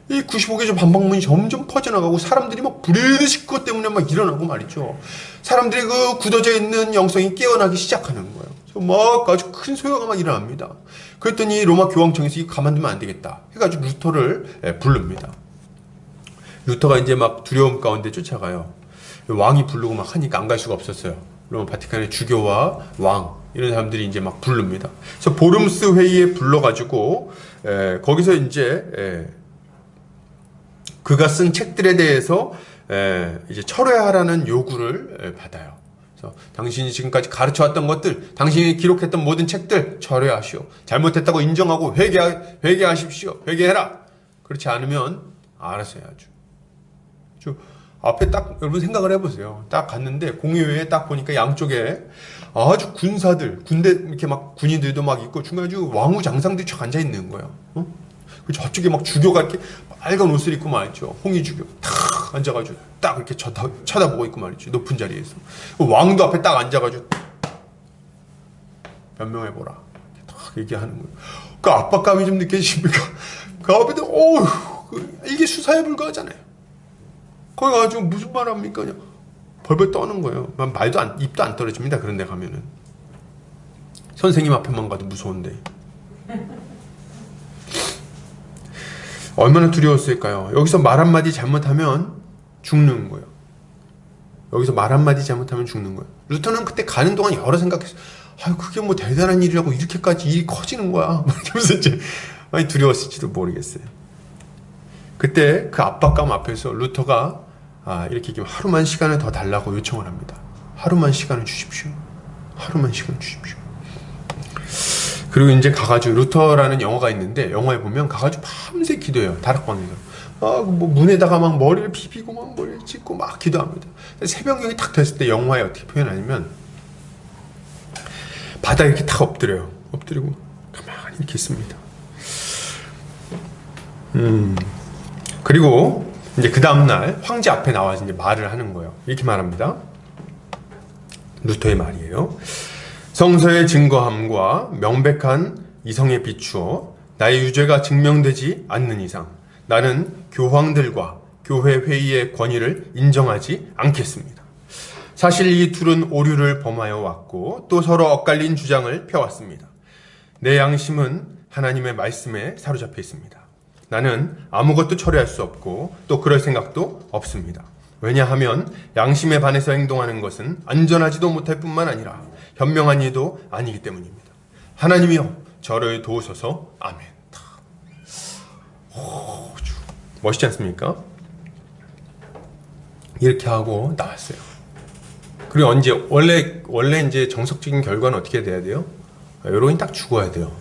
이 95개조 반박문이 점점 퍼져나가고, 사람들이 막 부르듯이 그것 때문에 막 일어나고 말이죠. 사람들이 그 굳어져 있는 영성이 깨어나기 시작하는 거예요. 그래서 막 아주 큰 소요가 막 일어납니다. 그랬더니 로마 교황청에서 이거 가만두면 안 되겠다 해가지고 루터를 부릅니다. 루터가 이제 막 두려움 가운데 쫓아가요. 왕이 부르고 막 하니까 안 갈 수가 없었어요. 로마 바티칸의 주교와 왕, 이런 사람들이 이제 막 부릅니다. 그래서 보름스 회의에 불러가지고 거기서 이제 그가 쓴 책들에 대해서 이제 철회하라는 요구를 받아요. 그래서 당신이 지금까지 가르쳐왔던 것들, 당신이 기록했던 모든 책들 철회하시오. 잘못했다고 인정하고 회개하십시오. 회개해라. 그렇지 않으면 알아서 해야죠. 앞에 딱 여러분 생각을 해보세요. 딱 갔는데 공의회에 딱 보니까 양쪽에 아주 군사들, 군대 이렇게 막 군인들도 막 있고, 중간에 왕후 장상들이 쫙 앉아 있는 거예요. 저쪽에 막 주교가 이렇게 빨간 옷을 입고 말이죠. 홍위 주교 탁 앉아가지고 딱 이렇게 쳐다보고 있고 말이죠. 높은 자리에서 왕도 앞에 딱 앉아가지고 변명해보라 딱 얘기하는 거예요. 그 압박감이 좀 느껴지십니까? 그 앞에도 이게 수사에 불과하잖아요. 거기 가지고 무슨 말 합니까? 그냥 벌벌 떠는 거예요. 말도 입도 안 떨어집니다. 그런 데 가면은. 선생님 앞에만 가도 무서운데. 얼마나 두려웠을까요? 여기서 말 한마디 잘못하면 죽는 거예요. 여기서 말 한마디 잘못하면 죽는 거예요. 루터는 그때 가는 동안 여러 생각했어요. 아유, 그게 뭐 대단한 일이라고 이렇게까지 일이 커지는 거야. 이러면서 이제 많이 두려웠을지도 모르겠어요. 그때 그 압박감 앞에서 루터가 이렇게 하루만 시간을 더 달라고 요청을 합니다. 하루만 시간을 주십시오. 하루만 시간을 주십시오. 그리고 이제 가가지고 루터라는 영화가 있는데 영화에 보면 가가지고 밤새 기도해요. 다락방에서. 뭐 문에다가 막 머리를 비비고 막 머리를 찢고 막 기도합니다. 새벽녘이 딱 됐을 때 영화에 어떻게 표현하냐면 바닥에 이렇게 탁 엎드려요. 엎드리고 가만히 이렇게 있습니다. 그리고 이제 그 다음날 황제 앞에 나와서 이제 말을 하는 거예요. 이렇게 말합니다. 루터의 말이에요. 성서의 증거함과 명백한 이성에 비추어 나의 유죄가 증명되지 않는 이상 나는 교황들과 교회 회의의 권위를 인정하지 않겠습니다. 사실 이 둘은 오류를 범하여 왔고 또 서로 엇갈린 주장을 펴왔습니다. 내 양심은 하나님의 말씀에 사로잡혀 있습니다. 나는 아무것도 처리할 수 없고 또 그럴 생각도 없습니다. 왜냐하면 양심에 반해서 행동하는 것은 안전하지도 못할 뿐만 아니라 현명한 일도 아니기 때문입니다. 하나님이여 저를 도우소서. 아멘. 멋있지 않습니까? 이렇게 하고 나왔어요. 그리고 원래 이제 정석적인 결과는 어떻게 돼야 돼요? 여러분이 딱 죽어야 돼요.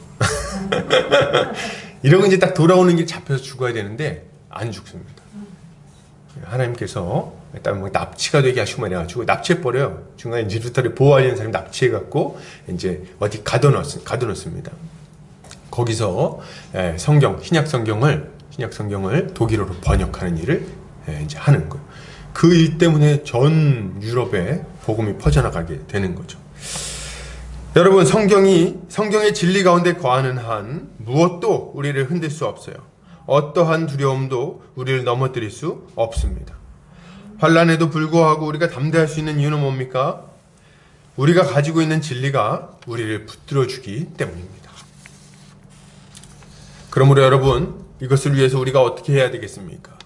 이러고 이제 딱 돌아오는 길 잡혀서 죽어야 되는데 안 죽습니다. 하나님께서 일단 뭐 납치가 되게 하시고 이래가지고 납치해버려요. 중간에 이제 루터를 보호하려는 사람이 납치해갖고 이제 어디 가둬놓습니다. 거기서 신약 성경을 독일어로 번역하는 일을 이제 하는 거예요. 그 일 때문에 전 유럽에 복음이 퍼져나가게 되는 거죠. 여러분, 성경의 진리 가운데 거하는 한 무엇도 우리를 흔들 수 없어요. 어떠한 두려움도 우리를 넘어뜨릴 수 없습니다. 환난에도 불구하고 우리가 담대할 수 있는 이유는 뭡니까? 우리가 가지고 있는 진리가 우리를 붙들어주기 때문입니다. 그러므로 여러분, 이것을 위해서 우리가 어떻게 해야 되겠습니까?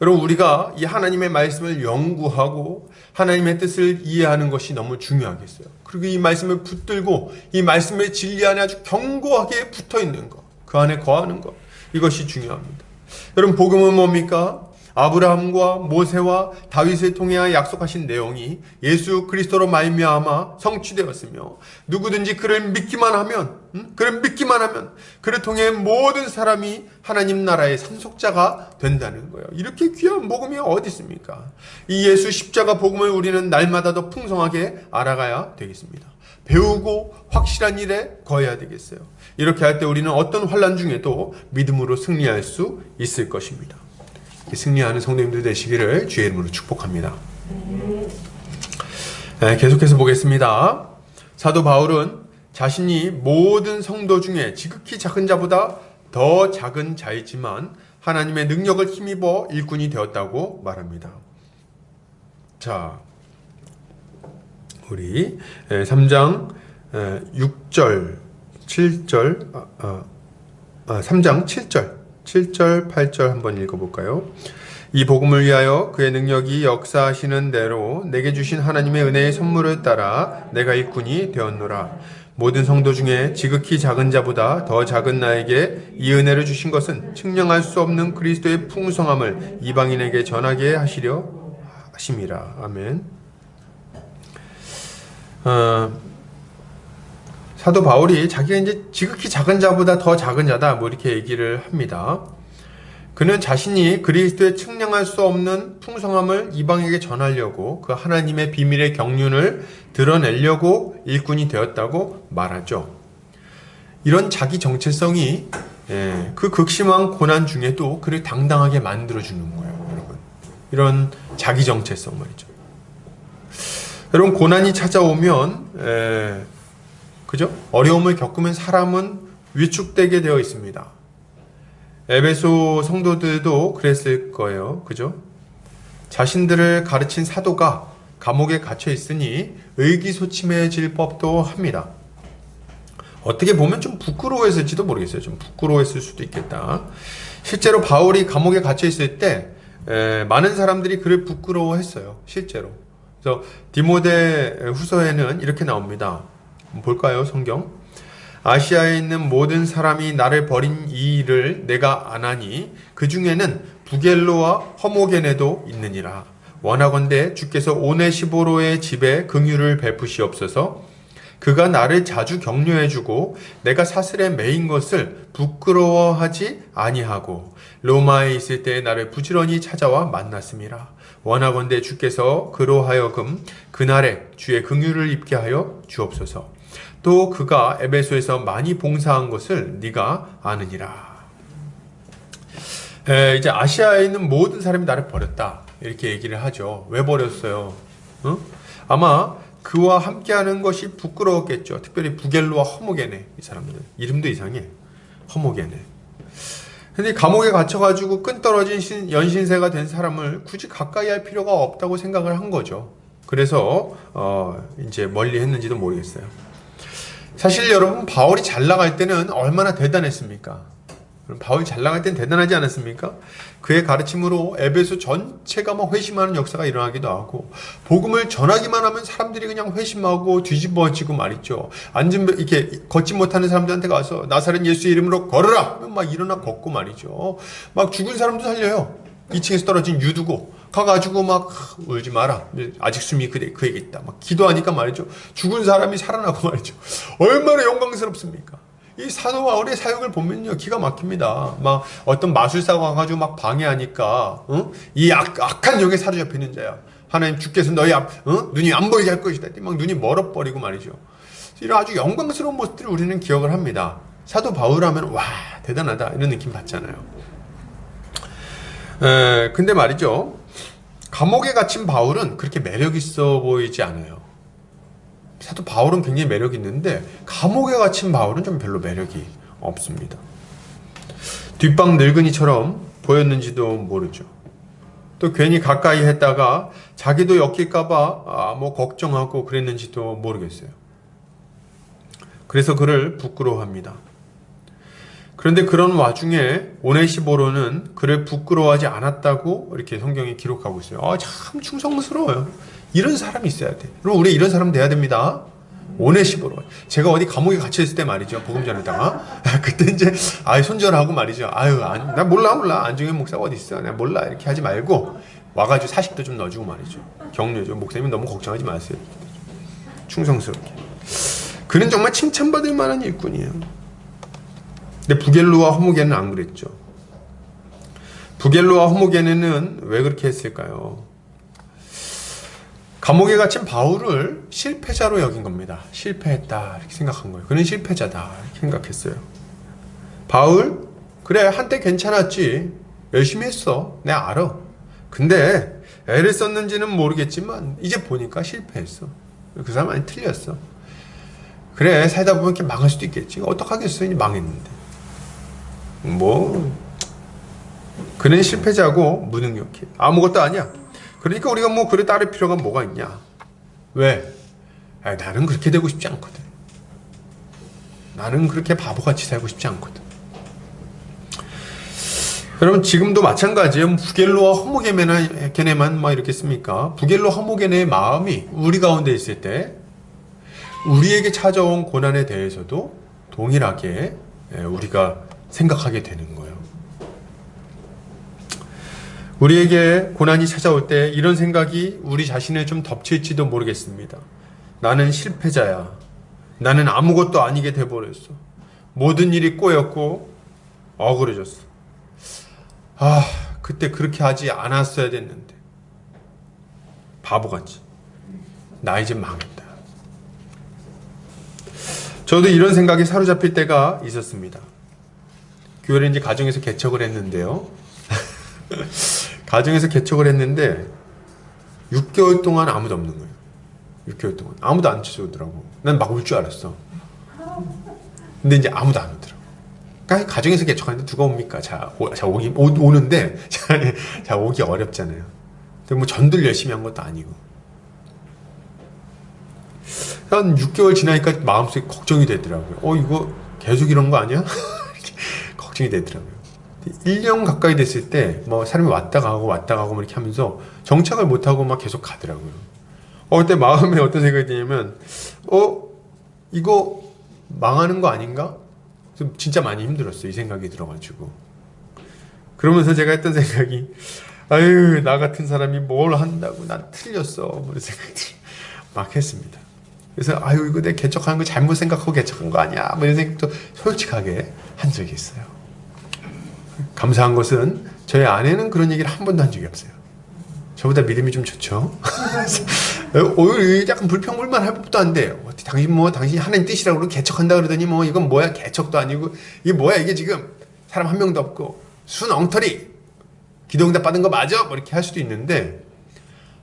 여러분, 우리가 이 하나님의 말씀을 연구하고 하나님의 뜻을 이해하는 것이 너무 중요하겠어요. 그리고 이 말씀을 붙들고 이 말씀의 진리 안에 아주 견고하게 붙어있는 것, 그 안에 거하는 것, 이것이 중요합니다. 여러분, 복음은 뭡니까? 아브라함과 모세와 다윗을 통해 약속하신 내용이 예수 그리스도로 말미암아 성취되었으며 누구든지 그를 믿기만 하면 그를 통해 모든 사람이 하나님 나라의 상속자가 된다는 거예요. 이렇게 귀한 복음이 어디 있습니까? 이 예수 십자가 복음을 우리는 날마다 더 풍성하게 알아가야 되겠습니다. 배우고 확실한 일에 거해야 되겠어요. 이렇게 할 때 우리는 어떤 환난 중에도 믿음으로 승리할 수 있을 것입니다. 승리하는 성도님들 되시기를 주의 이름으로 축복합니다. 계속해서 보겠습니다. 사도 바울은 자신이 모든 성도 중에 지극히 작은 자보다 더 작은 자이지만 하나님의 능력을 힘입어 일꾼이 되었다고 말합니다. 자, 우리 3장 6절, 7절, 3장 7절, 8절 한번 읽어볼까요? 이 복음을 위하여 그의 능력이 역사하시는 대로 내게 주신 하나님의 은혜의 선물을 따라 내가 일꾼이 되었노라. 모든 성도 중에 지극히 작은 자보다 더 작은 나에게 이 은혜를 주신 것은 측량할 수 없는 그리스도의 풍성함을 이방인에게 전하게 하시려 하심이라. 아멘. 사도 바울이 자기가 이제 지극히 작은 자보다 더 작은 자다 뭐 이렇게 얘기를 합니다. 그는 자신이 그리스도의 측량할 수 없는 풍성함을 이방에게 전하려고 그 하나님의 비밀의 경륜을 드러내려고 일꾼이 되었다고 말하죠. 이런 자기 정체성이 그 극심한 고난 중에도 그를 당당하게 만들어주는 거예요, 여러분. 이런 자기 정체성 말이죠. 여러분, 고난이 찾아오면 그죠? 어려움을 겪으면 사람은 위축되게 되어 있습니다. 에베소 성도들도 그랬을 거예요. 그죠? 자신들을 가르친 사도가 감옥에 갇혀 있으니 의기소침해질 법도 합니다. 어떻게 보면 좀 부끄러워했을지도 모르겠어요. 좀 부끄러워했을 수도 있겠다. 실제로 바울이 감옥에 갇혀 있을 때 많은 사람들이 그를 부끄러워했어요. 실제로. 그래서 디모데 후서에는 이렇게 나옵니다. 볼까요, 성경? 아시아에 있는 모든 사람이 나를 버린 이 일을 내가 아나니 그 중에는 부겔로와 허모게네도 있느니라. 원하건대 주께서 오네시보로의 집에 긍휼을 베푸시옵소서. 그가 나를 자주 격려해주고 내가 사슬에 매인 것을 부끄러워하지 아니하고 로마에 있을 때 나를 부지런히 찾아와 만났음이라. 원하건대 주께서 그로 하여금 그날에 주의 긍휼을 입게 하여 주옵소서. 또 그가 에베소에서 많이 봉사한 것을 네가 아느니라. 이제 아시아에 있는 모든 사람이 나를 버렸다, 이렇게 얘기를 하죠. 왜 버렸어요? 아마 그와 함께하는 것이 부끄러웠겠죠. 특별히 부겔로와 허모게네, 이 사람들 이름도 이상해. 허모게네. 근데 감옥에 갇혀가지고 끈떨어진 연신세가 된 사람을 굳이 가까이 할 필요가 없다고 생각을 한 거죠. 그래서 이제 멀리 했는지도 모르겠어요. 사실 여러분, 바울이 잘 나갈 때는 얼마나 대단했습니까? 바울이 잘 나갈 때는 대단하지 않았습니까? 그의 가르침으로 에베소 전체가 막 회심하는 역사가 일어나기도 하고, 복음을 전하기만 하면 사람들이 그냥 회심하고 뒤집어지고 말이죠. 이렇게 걷지 못하는 사람들한테 가서 나사렛 예수 이름으로 걸으라! 막 일어나 걷고 말이죠. 막 죽은 사람도 살려요. 2층에서 떨어진 유두고 가가지고 막 울지 마라, 아직 숨이 그에게 있다, 막 기도하니까 말이죠. 죽은 사람이 살아나고 말이죠. 얼마나 영광스럽습니까? 이 사도 바울의 사역을 보면요, 기가 막힙니다. 막 어떤 마술사가 와가지고 막 방해하니까, 이 악한 영에 사로잡히는 자야, 하나님 주께서 너희 눈이 안 보이게 할 것이다, 막 눈이 멀어버리고 말이죠. 이런 아주 영광스러운 모습들을 우리는 기억을 합니다. 사도 바울 하면 와, 대단하다, 이런 느낌 받잖아요. 근데 말이죠, 감옥에 갇힌 바울은 그렇게 매력 있어 보이지 않아요. 사도 바울은 굉장히 매력이 있는데 감옥에 갇힌 바울은 좀 별로 매력이 없습니다. 뒷방 늙은이처럼 보였는지도 모르죠. 또 괜히 가까이 했다가 자기도 엮일까봐 뭐 걱정하고 그랬는지도 모르겠어요. 그래서 그를 부끄러워합니다. 그런데 그런 와중에 오네시보로는 그를 부끄러워하지 않았다고 이렇게 성경이 기록하고 있어요. 참 충성스러워요. 이런 사람이 있어야 돼. 그럼 우리 이런 사람 돼야 됩니다. 오네시보로. 제가 어디 감옥에 갇혀 있을 때 말이죠, 복음 전에다가 그때 이제 손절하고 말이죠. 나 몰라. 안중현 목사가 어디 있어? 나 몰라. 이렇게 하지 말고 와가지고 40도 좀 넣어주고 말이죠. 격려죠. 목사님 너무 걱정하지 마세요. 충성스럽게. 그는 정말 칭찬받을 만한 일꾼이에요. 근데 부겔로와 허모게는 안 그랬죠. 부겔로와 허모게는 왜 그렇게 했을까요? 감옥에 갇힌 바울을 실패자로 여긴 겁니다. 실패했다, 이렇게 생각한 거예요. 그는 실패자다, 이렇게 생각했어요. 바울, 그래, 한때 괜찮았지. 열심히 했어. 내가 알아. 근데 애를 썼는지는 모르겠지만 이제 보니까 실패했어. 그 사람 많이 틀렸어. 그래, 살다 보면 이렇게 망할 수도 있겠지. 어떡하겠어, 이제 망했는데. 그는 실패자고 무능력해. 아무것도 아니야. 그러니까 우리가 그를 따를 필요가 뭐가 있냐? 왜? 나는 그렇게 되고 싶지 않거든. 나는 그렇게 바보같이 살고 싶지 않거든. 여러분, 지금도 마찬가지예요. 부겔로와 허모게네만 막 이렇게 씁니까? 부겔로 허모게네의 마음이 우리 가운데 있을 때 우리에게 찾아온 고난에 대해서도 동일하게 우리가 생각하게 되는 거예요. 우리에게 고난이 찾아올 때 이런 생각이 우리 자신을 좀 덮칠지도 모르겠습니다. 나는 실패자야. 나는 아무것도 아니게 돼버렸어. 모든 일이 꼬였고 억울해졌어. 그때 그렇게 하지 않았어야 됐는데. 바보같이. 나 이제 망했다. 저도 이런 생각에 사로잡힐 때가 있었습니다. 교회를 이제 가정에서 개척을 했는데요. 가정에서 개척을 했는데 6개월 동안 아무도 없는 거예요. 6개월 동안 아무도 안 찾아오더라고. 난 막 울 줄 알았어. 근데 이제 아무도 안 오더라고. 그러니까 가정에서 개척하는데 누가 옵니까? 오는데 자, 오기 어렵잖아요. 근데 전도를 열심히 한 것도 아니고. 한 6개월 지나니까 마음속에 걱정이 되더라고요. 이거 계속 이런 거 아니야? 걱정이 되더라고요. 1년 가까이 됐을 때 뭐 사람이 왔다 가고 왔다 가고 뭐 이렇게 하면서 정착을 못하고 막 계속 가더라고요. 그때 마음에 어떤 생각이 드냐면 이거 망하는 거 아닌가? 좀 진짜 많이 힘들었어요. 이 생각이 들어가지고. 그러면서 제가 했던 생각이, 아유, 나 같은 사람이 뭘 한다고 난 틀렸어. 뭐 이런 생각이 막 했습니다. 그래서 아유, 이거 내 개척하는 거 잘못 생각하고 개척한 거 아니야. 뭐 이런 생각도 솔직하게 한 적이 있어요. 감사한 것은 저희 아내는 그런 얘기를 한 번도 한 적이 없어요. 저보다 믿음이 좀 좋죠. 약간 불평불만 할 법도 안 돼요. 당신이 하나님 뜻이라고 그러고 개척한다 그러더니 뭐 이건 뭐야, 개척도 아니고 이게 뭐야, 이게 지금 사람 한 명도 없고 순 엉터리, 기도응답 받은 거 맞아? 뭐 이렇게 할 수도 있는데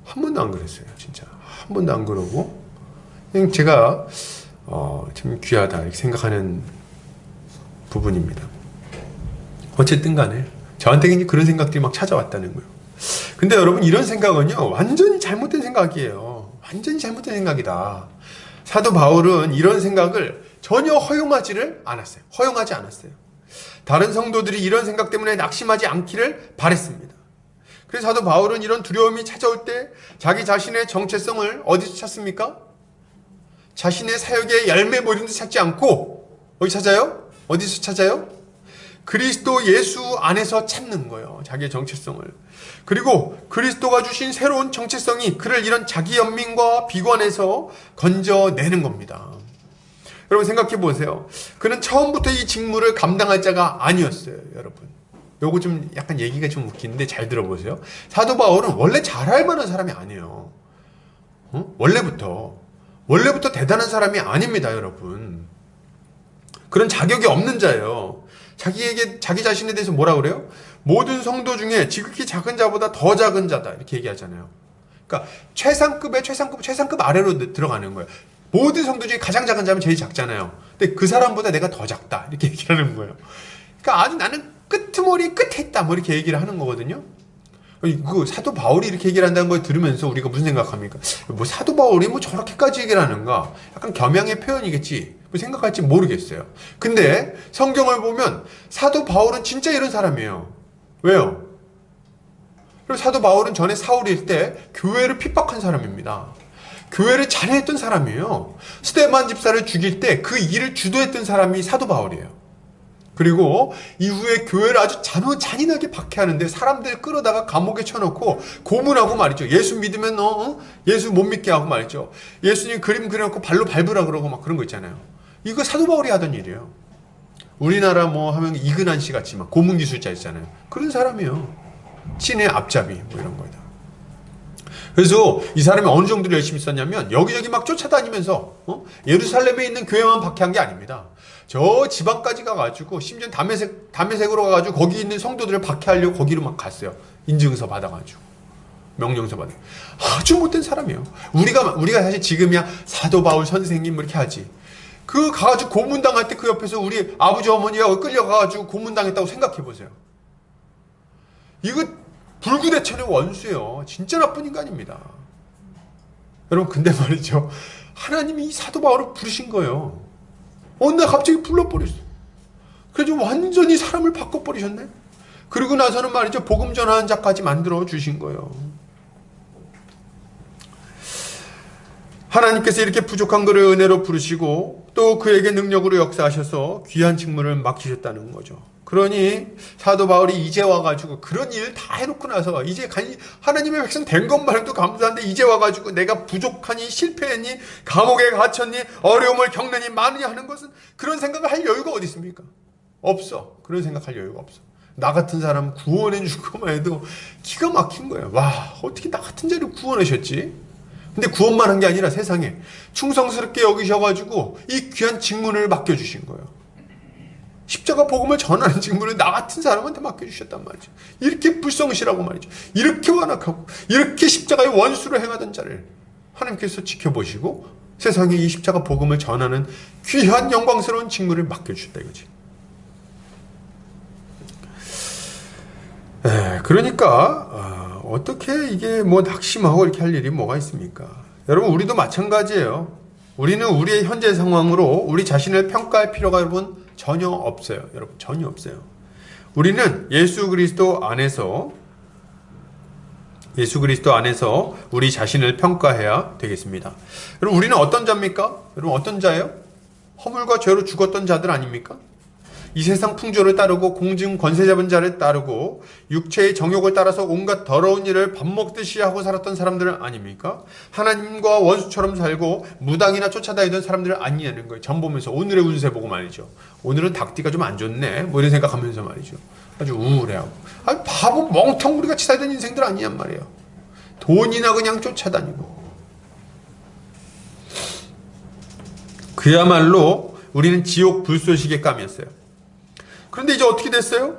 한 번도 안 그랬어요. 진짜 한 번도 안 그러고 그냥 제가 참 귀하다 이렇게 생각하는 부분입니다. 어쨌든 간에 저한테 그런 생각들이 막 찾아왔다는 거예요. 근데 여러분, 이런 생각은요 완전히 잘못된 생각이에요. 완전히 잘못된 생각이다. 사도 바울은 이런 생각을 전혀 허용하지 않았어요. 다른 성도들이 이런 생각 때문에 낙심하지 않기를 바랬습니다. 그래서 사도 바울은 이런 두려움이 찾아올 때 자기 자신의 정체성을 어디서 찾습니까? 자신의 사역의 열매 모임도 찾지 않고 어디 찾아요? 어디서 찾아요? 그리스도 예수 안에서 찾는 거예요. 자기의 정체성을. 그리고 그리스도가 주신 새로운 정체성이 그를 이런 자기 연민과 비관에서 건져내는 겁니다. 여러분 생각해 보세요. 그는 처음부터 이 직무를 감당할 자가 아니었어요. 여러분. 요거 좀 약간 얘기가 좀 웃긴데 잘 들어보세요. 사도 바울은 원래 잘할 만한 사람이 아니에요. 원래부터 대단한 사람이 아닙니다. 여러분. 그런 자격이 없는 자예요. 자기 자신에 대해서 뭐라 그래요? 모든 성도 중에 지극히 작은 자보다 더 작은 자다. 이렇게 얘기하잖아요. 그러니까 최상급 아래로 들어가는 거예요. 모든 성도 중에 가장 작은 자면 제일 작잖아요. 근데 그 사람보다 내가 더 작다. 이렇게 얘기하는 거예요. 그러니까 아주 나는 끄트머리 끝에 있다. 뭐 이렇게 얘기를 하는 거거든요. 그 사도 바울이 이렇게 얘기를 한다는 걸 들으면서 우리가 무슨 생각합니까? 뭐 사도 바울이 뭐 저렇게까지 얘기를 하는가? 약간 겸양의 표현이겠지. 뭐 생각할지 모르겠어요. 근데 성경을 보면 사도 바울은 진짜 이런 사람이에요. 왜요? 그리고 사도 바울은 전에 사울일 때 교회를 핍박한 사람입니다. 교회를 잔해했던 사람이에요. 스데반 집사를 죽일 때 그 일을 주도했던 사람이 사도 바울이에요. 그리고 이후에 교회를 아주 잔인하게 박해하는데 사람들 끌어다가 감옥에 쳐놓고 고문하고 말이죠. 예수 믿으면 예수 못 믿게 하고 말이죠. 예수님 그림 그려놓고 발로 밟으라 그러고 막 그런 거 있잖아요. 이거 사도 바울이 하던 일이에요. 우리나라 뭐 하면 이근한 씨 같이 막 고문 기술자 있잖아요. 그런 사람이에요. 찐의 앞잡이 뭐 이런 거다. 그래서 이 사람이 어느 정도로 열심히 썼냐면 여기저기 막 쫓아다니면서 예루살렘에 있는 교회만 박해한 게 아닙니다. 저 지방까지 가가지고 심지어 담메색으로 가가지고 거기 있는 성도들을 박해하려고 거기로 막 갔어요. 인증서 받아가지고 명령서 받아. 아주 못된 사람이에요. 우리가 사실 지금이야 사도 바울 선생님 뭐 이렇게 하지. 그 가가지고 고문당할 때 그 옆에서 우리 아버지 어머니가 끌려가가지고 고문당했다고 생각해 보세요. 이거 불구대천의 원수예요. 진짜 나쁜 인간입니다. 여러분 근데 말이죠. 하나님이 이 사도 바울을 부르신 거예요. 어느 날 갑자기 불러버렸어. 그래서 완전히 사람을 바꿔버리셨네. 그리고 나서는 말이죠. 복음 전하는 자까지 만들어 주신 거예요. 하나님께서 이렇게 부족한 그를 은혜로 부르시고 또 그에게 능력으로 역사하셔서 귀한 직무를 맡기셨다는 거죠. 그러니 사도 바울이 이제 와가지고 그런 일 다 해놓고 나서 이제 하나님의 백성 된 것만 해도 감사한데 이제 와가지고 내가 부족하니 실패했니 감옥에 갇혔니 어려움을 겪느니 많으니 하는 것은 그런 생각을 할 여유가 어디 있습니까? 없어. 그런 생각할 여유가 없어. 나 같은 사람 구원해 줄 것만 해도 기가 막힌 거예요. 와, 어떻게 나 같은 자를 구원하셨지? 근데 구원만 한 게 아니라 세상에 충성스럽게 여기셔가지고 이 귀한 직분을 맡겨주신 거예요. 십자가 복음을 전하는 직분을 나 같은 사람한테 맡겨주셨단 말이죠. 이렇게 불성실하고 말이죠. 이렇게 완악하고 이렇게 십자가의 원수로 행하던 자를 하나님께서 지켜보시고 세상에 이 십자가 복음을 전하는 귀한 영광스러운 직분을 맡겨주셨다 이거지. 그러니까 어떻게 이게 뭐 낙심하고 이렇게 할 일이 뭐가 있습니까? 여러분 우리도 마찬가지예요. 우리는 우리의 현재 상황으로 우리 자신을 평가할 필요가 여러분 전혀 없어요. 여러분 전혀 없어요. 우리는 예수 그리스도 안에서 우리 자신을 평가해야 되겠습니다. 여러분 우리는 어떤 자입니까? 여러분 어떤 자예요? 허물과 죄로 죽었던 자들 아닙니까? 이 세상 풍조를 따르고 공중 권세 잡은 자를 따르고 육체의 정욕을 따라서 온갖 더러운 일을 밥 먹듯이 하고 살았던 사람들은 아닙니까? 하나님과 원수처럼 살고 무당이나 쫓아다니던 사람들은 아니냐는 거예요. 점 보면서 오늘의 운세 보고 말이죠. 오늘은 닭띠가 좀 안 좋네 뭐 이런 생각하면서 말이죠. 아주 우울해하고 바보 멍텅구리같이 살던 인생들 아니냔 말이에요. 돈이나 그냥 쫓아다니고. 그야말로 우리는 지옥 불쏘시개 감이었어요. 그런데 이제 어떻게 됐어요?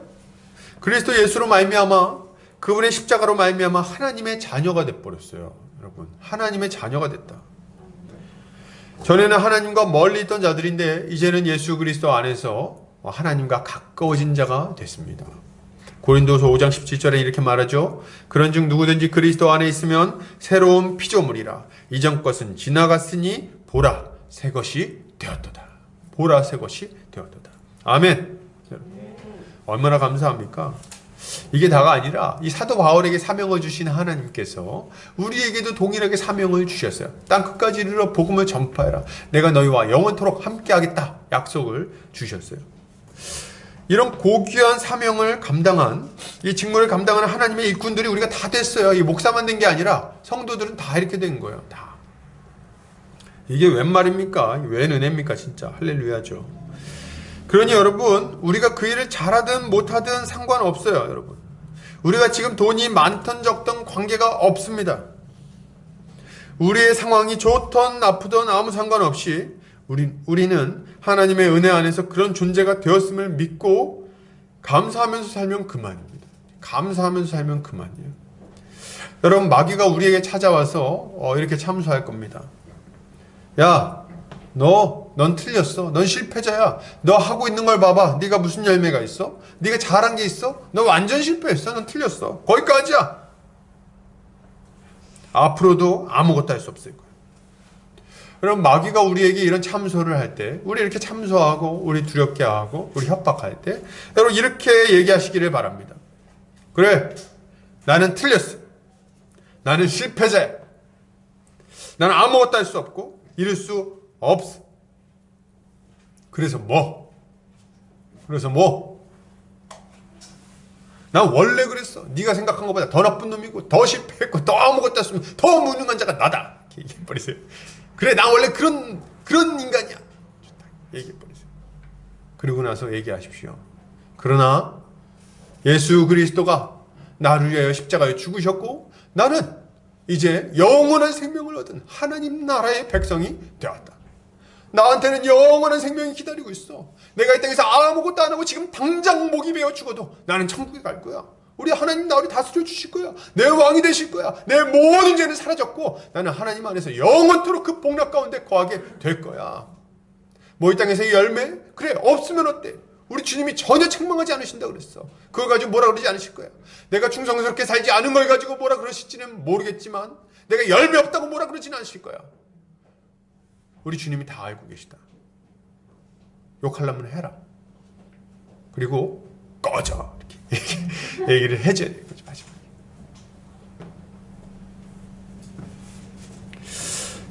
그리스도 예수로 말미암아 그분의 십자가로 말미암아 하나님의 자녀가 돼버렸어요. 여러분 하나님의 자녀가 됐다. 전에는 하나님과 멀리 있던 자들인데 이제는 예수 그리스도 안에서 하나님과 가까워진 자가 됐습니다. 고린도서 5장 17절에 이렇게 말하죠. 그런즉 누구든지 그리스도 안에 있으면 새로운 피조물이라. 이전 것은 지나갔으니 보라 새 것이 되었도다. 보라 새 것이 되었도다. 아멘. 얼마나 감사합니까? 이게 다가 아니라 이 사도 바울에게 사명을 주신 하나님께서 우리에게도 동일하게 사명을 주셨어요. 땅 끝까지 이르러 복음을 전파해라. 내가 너희와 영원토록 함께하겠다. 약속을 주셨어요. 이런 고귀한 사명을 감당한 이 직무를 감당하는 하나님의 일꾼들이 우리가 다 됐어요. 이 목사만 된 게 아니라 성도들은 다 이렇게 된 거예요. 다. 이게 웬 말입니까? 웬 은혜입니까? 진짜 할렐루야죠. 그러니 여러분 우리가 그 일을 잘하든 못하든 상관없어요. 여러분 우리가 지금 돈이 많든 적든 관계가 없습니다. 우리의 상황이 좋든 나쁘든 아무 상관없이 우리는 하나님의 은혜 안에서 그런 존재가 되었음을 믿고 감사하면서 살면 그만입니다. 감사하면서 살면 그만이에요. 여러분 마귀가 우리에게 찾아와서 이렇게 참소할 겁니다. 야, 넌 틀렸어. 넌 실패자야. 너 하고 있는 걸 봐봐. 네가 무슨 열매가 있어? 네가 잘한 게 있어? 너 완전 실패했어. 넌 틀렸어. 거기까지야. 앞으로도 아무것도 할 수 없을 거야. 그럼 마귀가 우리에게 이런 참소를 할 때, 우리 이렇게 참소하고, 우리 두렵게 하고, 우리 협박할 때, 여러분 이렇게 얘기하시기를 바랍니다. 그래, 나는 틀렸어. 나는 실패자야. 나는 아무것도 할 수 없고, 이룰 수 없어. 그래서 뭐? 난 원래 그랬어. 네가 생각한 것보다 더 나쁜 놈이고 더 실패했고 더 아무것도 없으면 더 무능한 자가 나다. 얘기해버리세요. 그래 나 원래 그런 인간이야. 얘기해버리세요. 그리고 나서 얘기하십시오. 그러나 예수 그리스도가 나를 위하여 십자가에 죽으셨고 나는 이제 영원한 생명을 얻은 하나님 나라의 백성이 되었다. 나한테는 영원한 생명이 기다리고 있어. 내가 이 땅에서 아무것도 안 하고 지금 당장 목이 베어 죽어도 나는 천국에 갈 거야. 우리 하나님 나를 다스려 주실 거야. 내 왕이 되실 거야. 내 모든 죄는 사라졌고 나는 하나님 안에서 영원토록 그 복락 가운데 거하게 될 거야. 뭐 이 땅에서의 열매? 그래 없으면 어때? 우리 주님이 전혀 책망하지 않으신다 그랬어. 그걸 가지고 뭐라 그러지 않으실 거야. 내가 충성스럽게 살지 않은 걸 가지고 뭐라 그러실지는 모르겠지만 내가 열매 없다고 뭐라 그러지는 않으실 거야. 우리 주님이 다 알고 계시다. 욕하려면 해라. 그리고 꺼져. 이렇게 얘기를 해줘야 되는 거죠. 마지막에.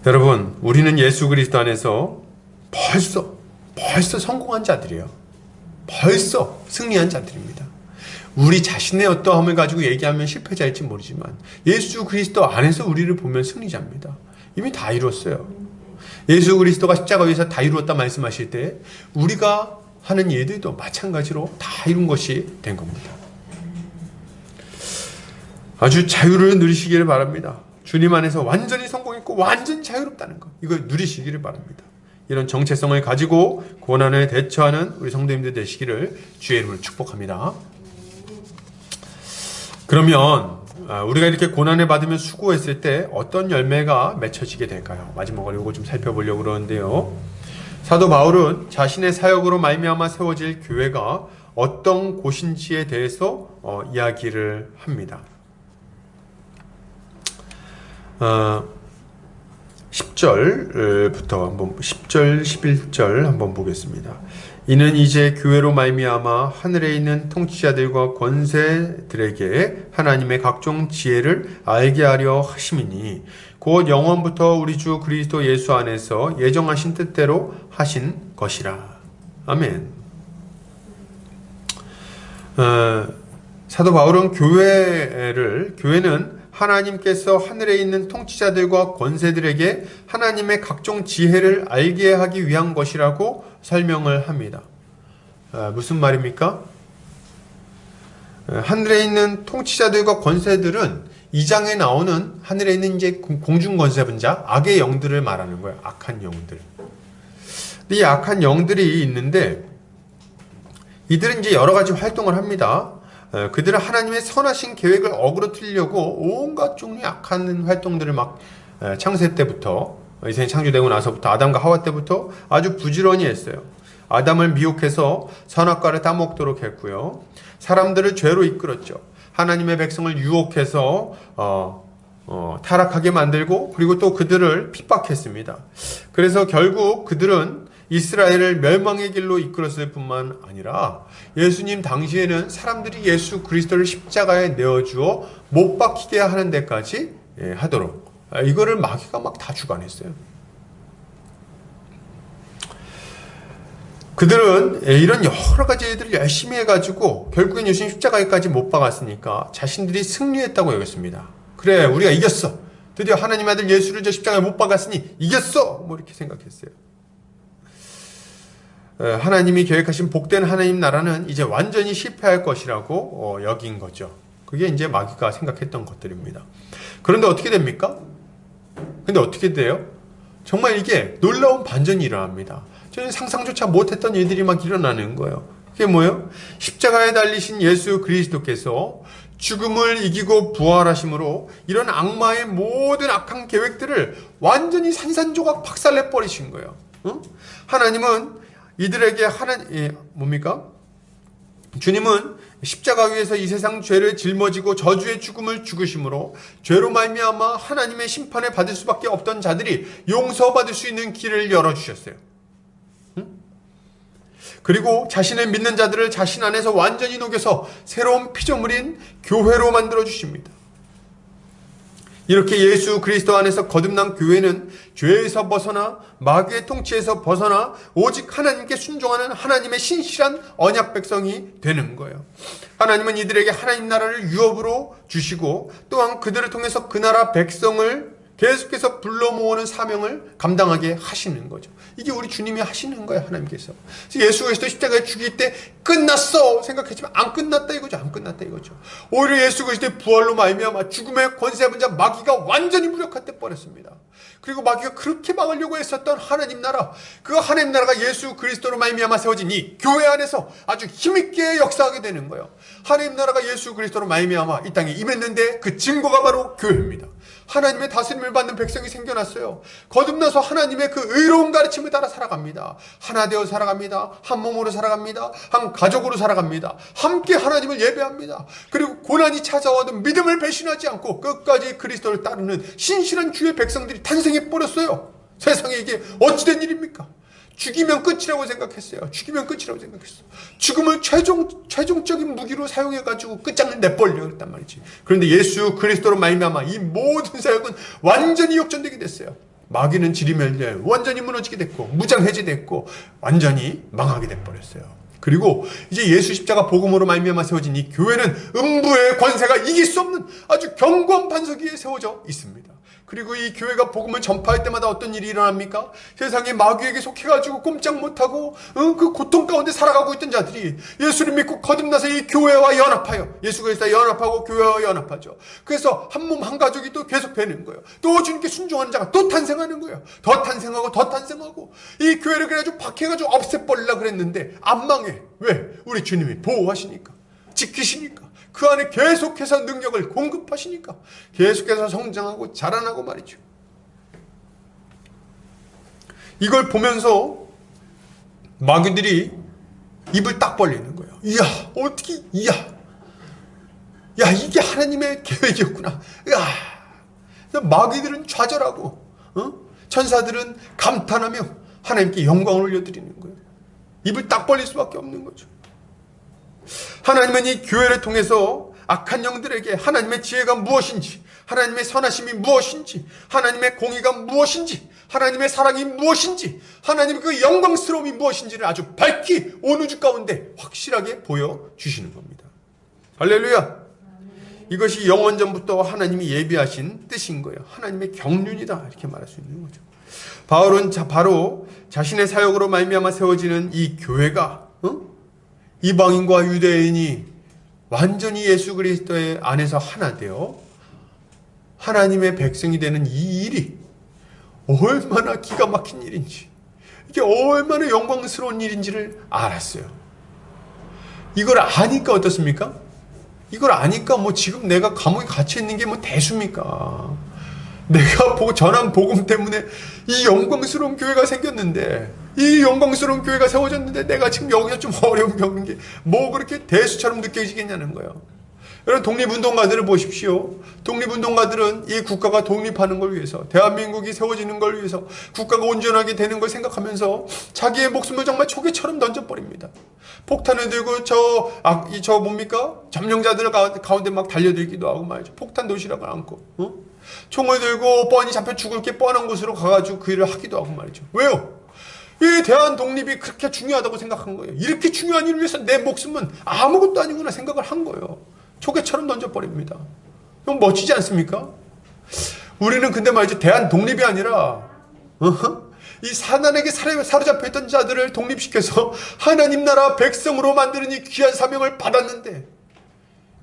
여러분, 우리는 예수 그리스도 안에서 벌써 성공한 자들이에요. 벌써 승리한 자들입니다. 우리 자신의 어떠함을 가지고 얘기하면 실패자일지 모르지만 예수 그리스도 안에서 우리를 보면 승리자입니다. 이미 다 이뤘어요. 예수 그리스도가 십자가 위에서 다 이루었다 말씀하실 때 우리가 하는 일들도 마찬가지로 다 이룬 것이 된 겁니다. 아주 자유를 누리시기를 바랍니다. 주님 안에서 완전히 성공했고 완전히 자유롭다는 것, 이걸 누리시기를 바랍니다. 이런 정체성을 가지고 고난을 대처하는 우리 성도님들 되시기를 주의 이름으로 축복합니다. 그러면 우리가 이렇게 고난을 받으며 수고했을 때 어떤 열매가 맺혀지게 될까요? 마지막으로 이거 좀 살펴보려고 그러는데요. 사도 바울은 자신의 사역으로 말미암아 세워질 교회가 어떤 곳인지에 대해서 이야기를 합니다. 10절부터 한번 10절, 11절 한번 보겠습니다. 이는 이제 교회로 말미암아 하늘에 있는 통치자들과 권세들에게 하나님의 각종 지혜를 알게 하려 하심이니 곧 영원부터 우리 주 그리스도 예수 안에서 예정하신 뜻대로 하신 것이라. 아멘. 사도 바울은 교회는 하나님께서 하늘에 있는 통치자들과 권세들에게 하나님의 각종 지혜를 알게 하기 위한 것이라고 설명을 합니다. 무슨 말입니까? 하늘에 있는 통치자들과 권세들은 2장에 나오는 하늘에 있는 이제 공중권세분자, 악의 영들을 말하는 거예요. 악한 영들. 이 악한 영들이 있는데 이들은 이제 여러 가지 활동을 합니다. 그들은 하나님의 선하신 계획을 어그러뜨리려고 온갖 종류의 악한 활동들을 막 창세 때부터, 인생이 창조되고 나서부터, 아담과 하와 때부터 아주 부지런히 했어요. 아담을 미혹해서 선악과를 따먹도록 했고요. 사람들을 죄로 이끌었죠. 하나님의 백성을 유혹해서 타락하게 만들고, 그리고 또 그들을 핍박했습니다. 그래서 결국 그들은 이스라엘을 멸망의 길로 이끌었을 뿐만 아니라 예수님 당시에는 사람들이 예수 그리스도를 십자가에 내어주어 못 박히게 하는 데까지 하도록, 이거를 마귀가 막 다 주관했어요. 그들은 이런 여러 가지 일들을 열심히 해가지고 결국엔 예수님 십자가에까지 못 박았으니까 자신들이 승리했다고 여겼습니다. 그래, 우리가 이겼어. 드디어 하나님 아들 예수를 저 십자가에 못 박았으니 이겼어. 뭐 이렇게 생각했어요. 하나님이 계획하신 복된 하나님 나라는 이제 완전히 실패할 것이라고 여긴 거죠. 그게 이제 마귀가 생각했던 것들입니다. 그런데 어떻게 됩니까? 근데 어떻게 돼요? 정말 이게 놀라운 반전이 일어납니다. 저는 상상조차 못했던 일들이 막 일어나는 거예요. 그게 뭐예요? 십자가에 달리신 예수 그리스도께서 죽음을 이기고 부활하심으로 이런 악마의 모든 악한 계획들을 완전히 산산조각 박살내 버리신 거예요. 하나님은 이들에게 뭡니까? 주님은 십자가 위에서 이 세상 죄를 짊어지고 저주의 죽음을 죽으심으로 죄로 말미암아 하나님의 심판을 받을 수밖에 없던 자들이 용서받을 수 있는 길을 열어주셨어요. 그리고 자신을 믿는 자들을 자신 안에서 완전히 녹여서 새로운 피조물인 교회로 만들어 주십니다. 이렇게 예수 그리스도 안에서 거듭난 교회는 죄에서 벗어나 마귀의 통치에서 벗어나 오직 하나님께 순종하는 하나님의 신실한 언약 백성이 되는 거예요. 하나님은 이들에게 하나님 나라를 유업으로 주시고 또한 그들을 통해서 그 나라 백성을 계속해서 불러 모으는 사명을 감당하게 하시는 거죠. 이게 우리 주님이 하시는 거예요, 하나님께서. 예수 그리스도 십자가에 죽일 때 끝났어 생각했지만 안 끝났다 이거죠. 안 끝났다 이거죠. 오히려 예수 그리스도의 부활로 말미암아 죽음의 권세분자 마귀가 완전히 무력화돼 버렸습니다. 그리고 마귀가 그렇게 막으려고 했었던 하나님 나라, 그 하나님 나라가 예수 그리스도로 말미암아 세워진 이 교회 안에서 아주 힘있게 역사하게 되는 거예요. 하나님 나라가 예수 그리스도로 말미암아 이 땅에 임했는데 그 증거가 바로 교회입니다. 하나님의 다스림을 받는 백성이 생겨났어요. 거듭나서 하나님의 그 의로운 가르침을 따라 살아갑니다. 하나 되어 살아갑니다. 한 몸으로 살아갑니다. 한 가족으로 살아갑니다. 함께 하나님을 예배합니다. 그리고 고난이 찾아와도 믿음을 배신하지 않고 끝까지 그리스도를 따르는 신실한 주의 백성들이 탄생해 버렸어요. 세상에 이게 어찌된 일입니까? 죽이면 끝이라고 생각했어요. 죽이면 끝이라고 생각했어. 죽음을 최종적인 무기로 사용해가지고 끝장을 내버리려고 그랬단 말이지. 그런데 예수 그리스도로 말미암아 이 모든 사역은 완전히 역전되게 됐어요. 마귀는 지리멸렬 완전히 무너지게 됐고 무장해제됐고 완전히 망하게 돼버렸어요. 그리고 이제 예수 십자가 복음으로 말미암아 세워진 이 교회는 음부의 권세가 이길 수 없는 아주 견고한 반석 위에 세워져 있습니다. 그리고 이 교회가 복음을 전파할 때마다 어떤 일이 일어납니까? 세상에 마귀에게 속해가지고 꼼짝 못하고 그 고통 가운데 살아가고 있던 자들이 예수를 믿고 거듭나서 이 교회와 연합하여 예수 그리스도와 연합하고 교회와 연합하죠. 그래서 한 몸 한 가족이 또 계속 되는 거예요. 또 주님께 순종하는 자가 또 탄생하는 거예요. 더 탄생하고 더 탄생하고 이 교회를 그래가지고 박해가지고 없애버리려고 그랬는데 안 망해. 왜? 우리 주님이 보호하시니까, 지키시니까, 그 안에 계속해서 능력을 공급하시니까 계속해서 성장하고 자라나고 말이죠. 이걸 보면서 마귀들이 입을 딱 벌리는 거예요. 이야, 어떻게, 이야, 야, 이게 하나님의 계획이었구나. 야, 마귀들은 좌절하고, 천사들은 감탄하며 하나님께 영광을 올려드리는 거예요. 입을 딱 벌릴 수밖에 없는 거죠. 하나님은 이 교회를 통해서 악한 영들에게 하나님의 지혜가 무엇인지, 하나님의 선하심이 무엇인지, 하나님의 공의가 무엇인지, 하나님의 사랑이 무엇인지, 하나님의 그 영광스러움이 무엇인지를 아주 밝히 온 우주 가운데 확실하게 보여주시는 겁니다. 할렐루야! 이것이 영원전부터 하나님이 예비하신 뜻인 거예요. 하나님의 경륜이다, 이렇게 말할 수 있는 거죠. 바울은 바로 자신의 사역으로 말미암아 세워지는 이 교회가 이방인과 유대인이 완전히 예수 그리스도의 안에서 하나 되어 하나님의 백성이 되는 이 일이 얼마나 기가 막힌 일인지, 이게 얼마나 영광스러운 일인지를 알았어요. 이걸 아니까 어떻습니까? 이걸 아니까 뭐 지금 내가 감옥에 갇혀 있는 게 뭐 대수입니까? 내가 전한 복음 때문에 이 영광스러운 교회가 생겼는데, 이 영광스러운 교회가 세워졌는데 내가 지금 여기서 좀 어려움 겪는 게 뭐 그렇게 대수처럼 느껴지겠냐는 거예요. 여러분, 독립운동가들을 보십시오. 독립운동가들은 이 국가가 독립하는 걸 위해서, 대한민국이 세워지는 걸 위해서, 국가가 온전하게 되는 걸 생각하면서 자기의 목숨을 정말 초계처럼 던져버립니다. 폭탄을 들고 저 뭡니까? 점령자들 가운데 막 달려들기도 하고 말이죠. 폭탄 도시락을 안고, 총을 들고 뻔히 잡혀 죽을 게 뻔한 곳으로 가가지고 그 일을 하기도 하고 말이죠. 왜요? 이 대한 독립이 그렇게 중요하다고 생각한 거예요. 이렇게 중요한 일을 위해서 내 목숨은 아무것도 아니구나 생각을 한 거예요. 초계처럼 던져버립니다. 너무 멋지지 않습니까? 우리는 근데 말이죠, 대한 독립이 아니라 이 사단에게 사로잡혀있던 자들을 독립시켜서 하나님 나라 백성으로 만드는 이 귀한 사명을 받았는데,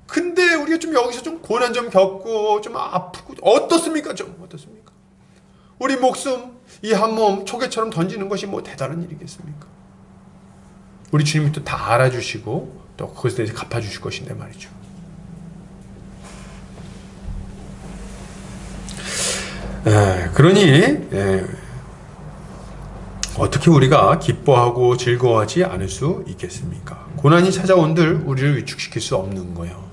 근데 우리가 좀 여기서 좀 고난 좀 겪고 좀 아프고 어떻습니까? 어떻습니까? 우리 목숨 이 한 몸 초계처럼 던지는 것이 뭐 대단한 일이겠습니까? 우리 주님이 또 다 알아주시고 또 그것에 대해서 갚아주실 것인데 말이죠. 그러니 어떻게 우리가 기뻐하고 즐거워하지 않을 수 있겠습니까? 고난이 찾아온들 우리를 위축시킬 수 없는 거예요.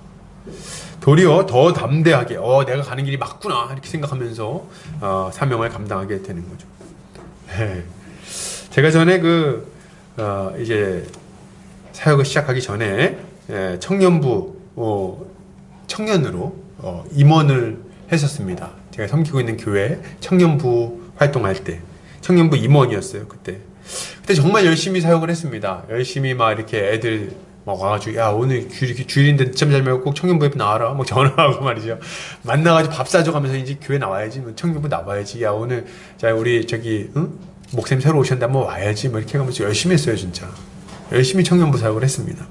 도리어 더 담대하게 내가 가는 길이 맞구나 이렇게 생각하면서 사명을 감당하게 되는 거죠. 제가 전에 이제 사역을 시작하기 전에 청년부 청년으로 임원을 했었습니다. 제가 섬기고 있는 교회 청년부 활동할 때 청년부 임원이었어요. 그때 정말 열심히 사역을 했습니다. 열심히 막 이렇게 애들 막 와가지고, 야, 오늘 주일인데 늦잠 잘 말고 꼭 청년부에 나와라. 뭐 전화하고 말이죠. 만나가지고 밥 사줘가면서 이제 교회 나와야지. 뭐 청년부 나와야지. 야, 오늘, 자, 우리 목사님 새로 오셨는데 한번 와야지. 뭐 이렇게 하면서 열심히 했어요, 진짜. 열심히 청년부 사역을 했습니다.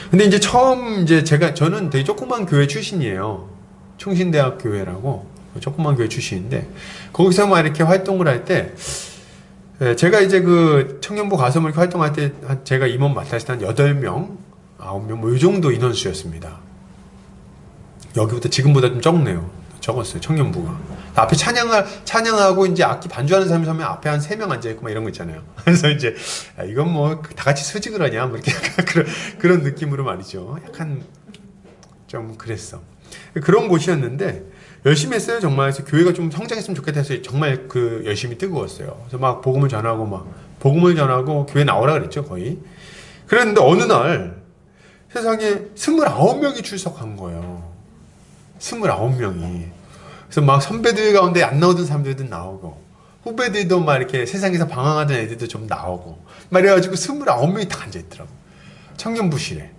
근데 이제 저는 되게 조그만 교회 출신이에요. 충신대학 교회라고. 조그만 교회 출신인데, 거기서 막 이렇게 활동을 할 때, 제가 이제 청년부 가서 이렇게 활동할 때, 제가 임원 맡았을 때 한 8명, 9명, 뭐 이 정도 인원수였습니다. 여기보다, 지금보다 좀 적네요. 적었어요, 청년부가. 앞에 찬양하고 이제 악기 반주하는 사람이 서면 앞에 한 3명 앉아있고 막 이런 거 있잖아요. 그래서 이제, 이건 뭐 다 같이 수직을 하냐, 뭐 이렇게 약간 그런 느낌으로 말이죠. 약간 좀 그랬어. 그런 곳이었는데, 열심히 했어요, 정말. 그래서 교회가 좀 성장했으면 좋겠다 해서 정말 열심히 뜨거웠어요. 그래서 막 복음을 전하고 교회 나오라 그랬죠, 거의. 그랬는데 어느 날 세상에 29명이 출석한 거예요. 29명이. 그래서 막 선배들 가운데 안 나오던 사람들도 나오고, 후배들도 막 이렇게 세상에서 방황하던 애들도 좀 나오고, 말해가지고 29명이 다 앉아있더라고. 청년부실에.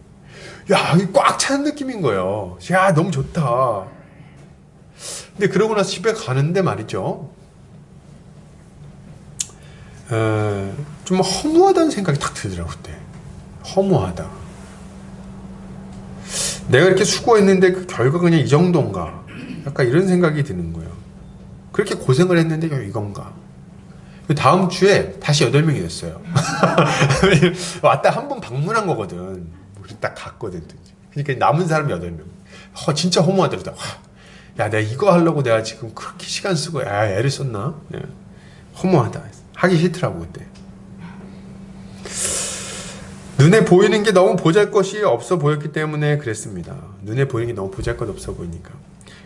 야, 꽉 차는 느낌인 거예요. 야, 너무 좋다. 근데 그러고 나서 집에 가는데 말이죠. 좀 허무하다는 생각이 딱 들더라고, 그때. 허무하다. 내가 이렇게 수고했는데 그 결과가 그냥 이 정도인가. 약간 이런 생각이 드는 거예요. 그렇게 고생을 했는데 이건가. 다음 주에 다시 8명이 됐어요. 왔다 한 번 방문한 거거든. 우리 딱 갔거든. 그러니까 남은 사람이 8명. 진짜 허무하더라고. 야, 내가 이거 하려고 내가 지금 그렇게 시간 쓰고 애를 썼나? 네. 허무하다. 하기 싫더라고 그때. 눈에 보이는 게 너무 보잘것이 없어 보였기 때문에 그랬습니다. 눈에 보이는 게 너무 보잘것 없어 보이니까.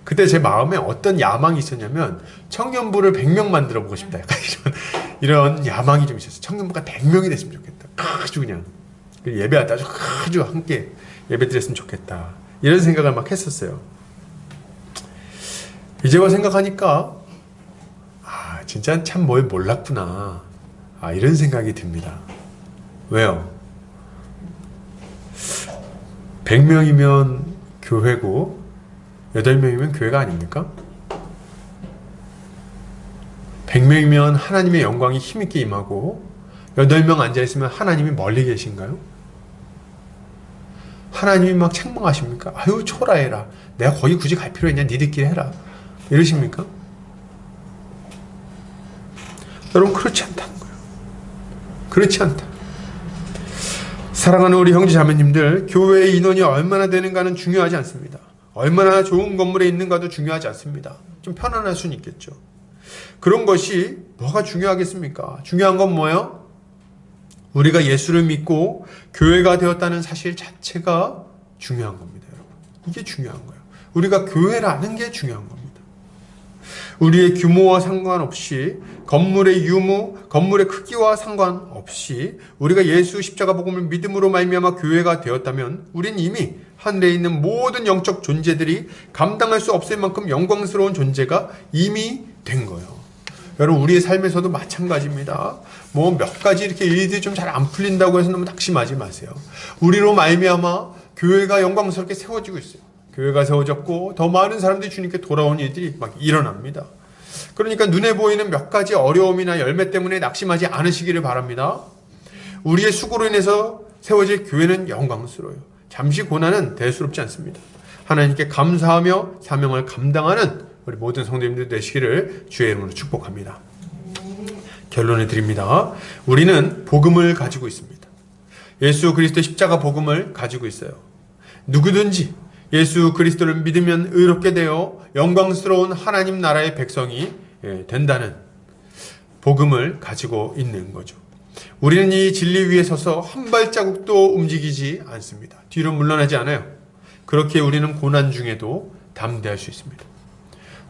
그때 제 마음에 어떤 야망이 있었냐면 청년부를 100명 만들어 보고 싶다. 약간 이런 야망이 좀 있었어요. 청년부가 100명이 됐으면 좋겠다. 아주 그냥 예배할 때 아주 함께 예배 드렸으면 좋겠다. 이런 생각을 막 했었어요. 이제 와 생각하니까 진짜 참 뭘 몰랐구나. 이런 생각이 듭니다. 왜요? 100명이면 교회고 8명이면 교회가 아닙니까? 100명이면 하나님의 영광이 힘있게 임하고 8명 앉아있으면 하나님이 멀리 계신가요? 하나님이 막 책망하십니까? 아유 초라해라. 내가 거기 굳이 갈 필요 있냐? 니들끼리 해라. 이러십니까? 여러분 그렇지 않다는 거예요. 그렇지 않다. 사랑하는 우리 형제 자매님들, 교회의 인원이 얼마나 되는가는 중요하지 않습니다. 얼마나 좋은 건물에 있는가도 중요하지 않습니다. 좀 편안할 수는 있겠죠. 그런 것이 뭐가 중요하겠습니까? 중요한 건 뭐예요? 우리가 예수를 믿고 교회가 되었다는 사실 자체가 중요한 겁니다, 여러분. 이게 중요한 거예요. 우리가 교회라는 게 중요한 겁니다. 우리의 규모와 상관없이, 건물의 유무, 건물의 크기와 상관없이 우리가 예수 십자가 복음을 믿음으로 말미암아 교회가 되었다면 우린 이미 하늘에 있는 모든 영적 존재들이 감당할 수 없을 만큼 영광스러운 존재가 이미 된 거예요. 여러분 우리의 삶에서도 마찬가지입니다. 뭐 몇 가지 이렇게 일들이 좀 잘 안 풀린다고 해서 너무 낙심하지 마세요. 우리로 말미암아 교회가 영광스럽게 세워지고 있어요. 교회가 세워졌고 더 많은 사람들이 주님께 돌아온 일들이 막 일어납니다. 그러니까 눈에 보이는 몇 가지 어려움이나 열매 때문에 낙심하지 않으시기를 바랍니다. 우리의 수고로 인해서 세워질 교회는 영광스러워요. 잠시 고난은 대수롭지 않습니다. 하나님께 감사하며 사명을 감당하는 우리 모든 성도님들 되시기를 주의 이름으로 축복합니다. 결론을 드립니다. 우리는 복음을 가지고 있습니다. 예수 그리스도의 십자가 복음을 가지고 있어요. 누구든지 예수 그리스도를 믿으면 의롭게 되어 영광스러운 하나님 나라의 백성이 된다는 복음을 가지고 있는 거죠. 우리는 이 진리 위에 서서 한 발자국도 움직이지 않습니다. 뒤로 물러나지 않아요. 그렇게 우리는 고난 중에도 담대할 수 있습니다.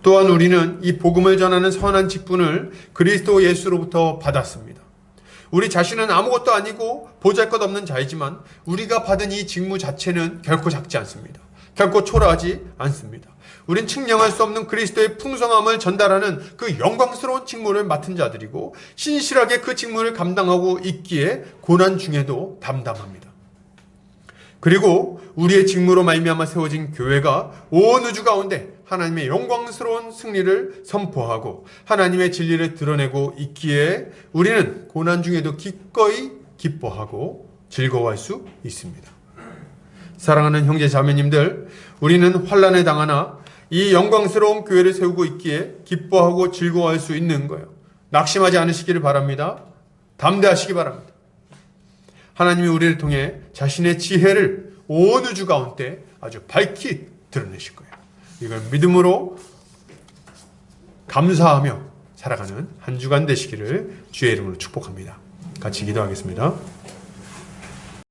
또한 우리는 이 복음을 전하는 선한 직분을 그리스도 예수로부터 받았습니다. 우리 자신은 아무것도 아니고 보잘것없는 자이지만 우리가 받은 이 직무 자체는 결코 작지 않습니다. 결코 초라하지 않습니다. 우린 측량할 수 없는 그리스도의 풍성함을 전달하는 그 영광스러운 직무를 맡은 자들이고 신실하게 그 직무를 감당하고 있기에 고난 중에도 담담합니다. 그리고 우리의 직무로 말미암아 세워진 교회가 온 우주 가운데 하나님의 영광스러운 승리를 선포하고 하나님의 진리를 드러내고 있기에 우리는 고난 중에도 기꺼이 기뻐하고 즐거워할 수 있습니다. 사랑하는 형제 자매님들, 우리는 환난에 당하나 이 영광스러운 교회를 세우고 있기에 기뻐하고 즐거워할 수 있는 거예요. 낙심하지 않으시기를 바랍니다. 담대하시기 바랍니다. 하나님이 우리를 통해 자신의 지혜를 온 우주 가운데 아주 밝히 드러내실 거예요. 이걸 믿음으로 감사하며 살아가는 한 주간 되시기를 주의 이름으로 축복합니다. 같이 기도하겠습니다.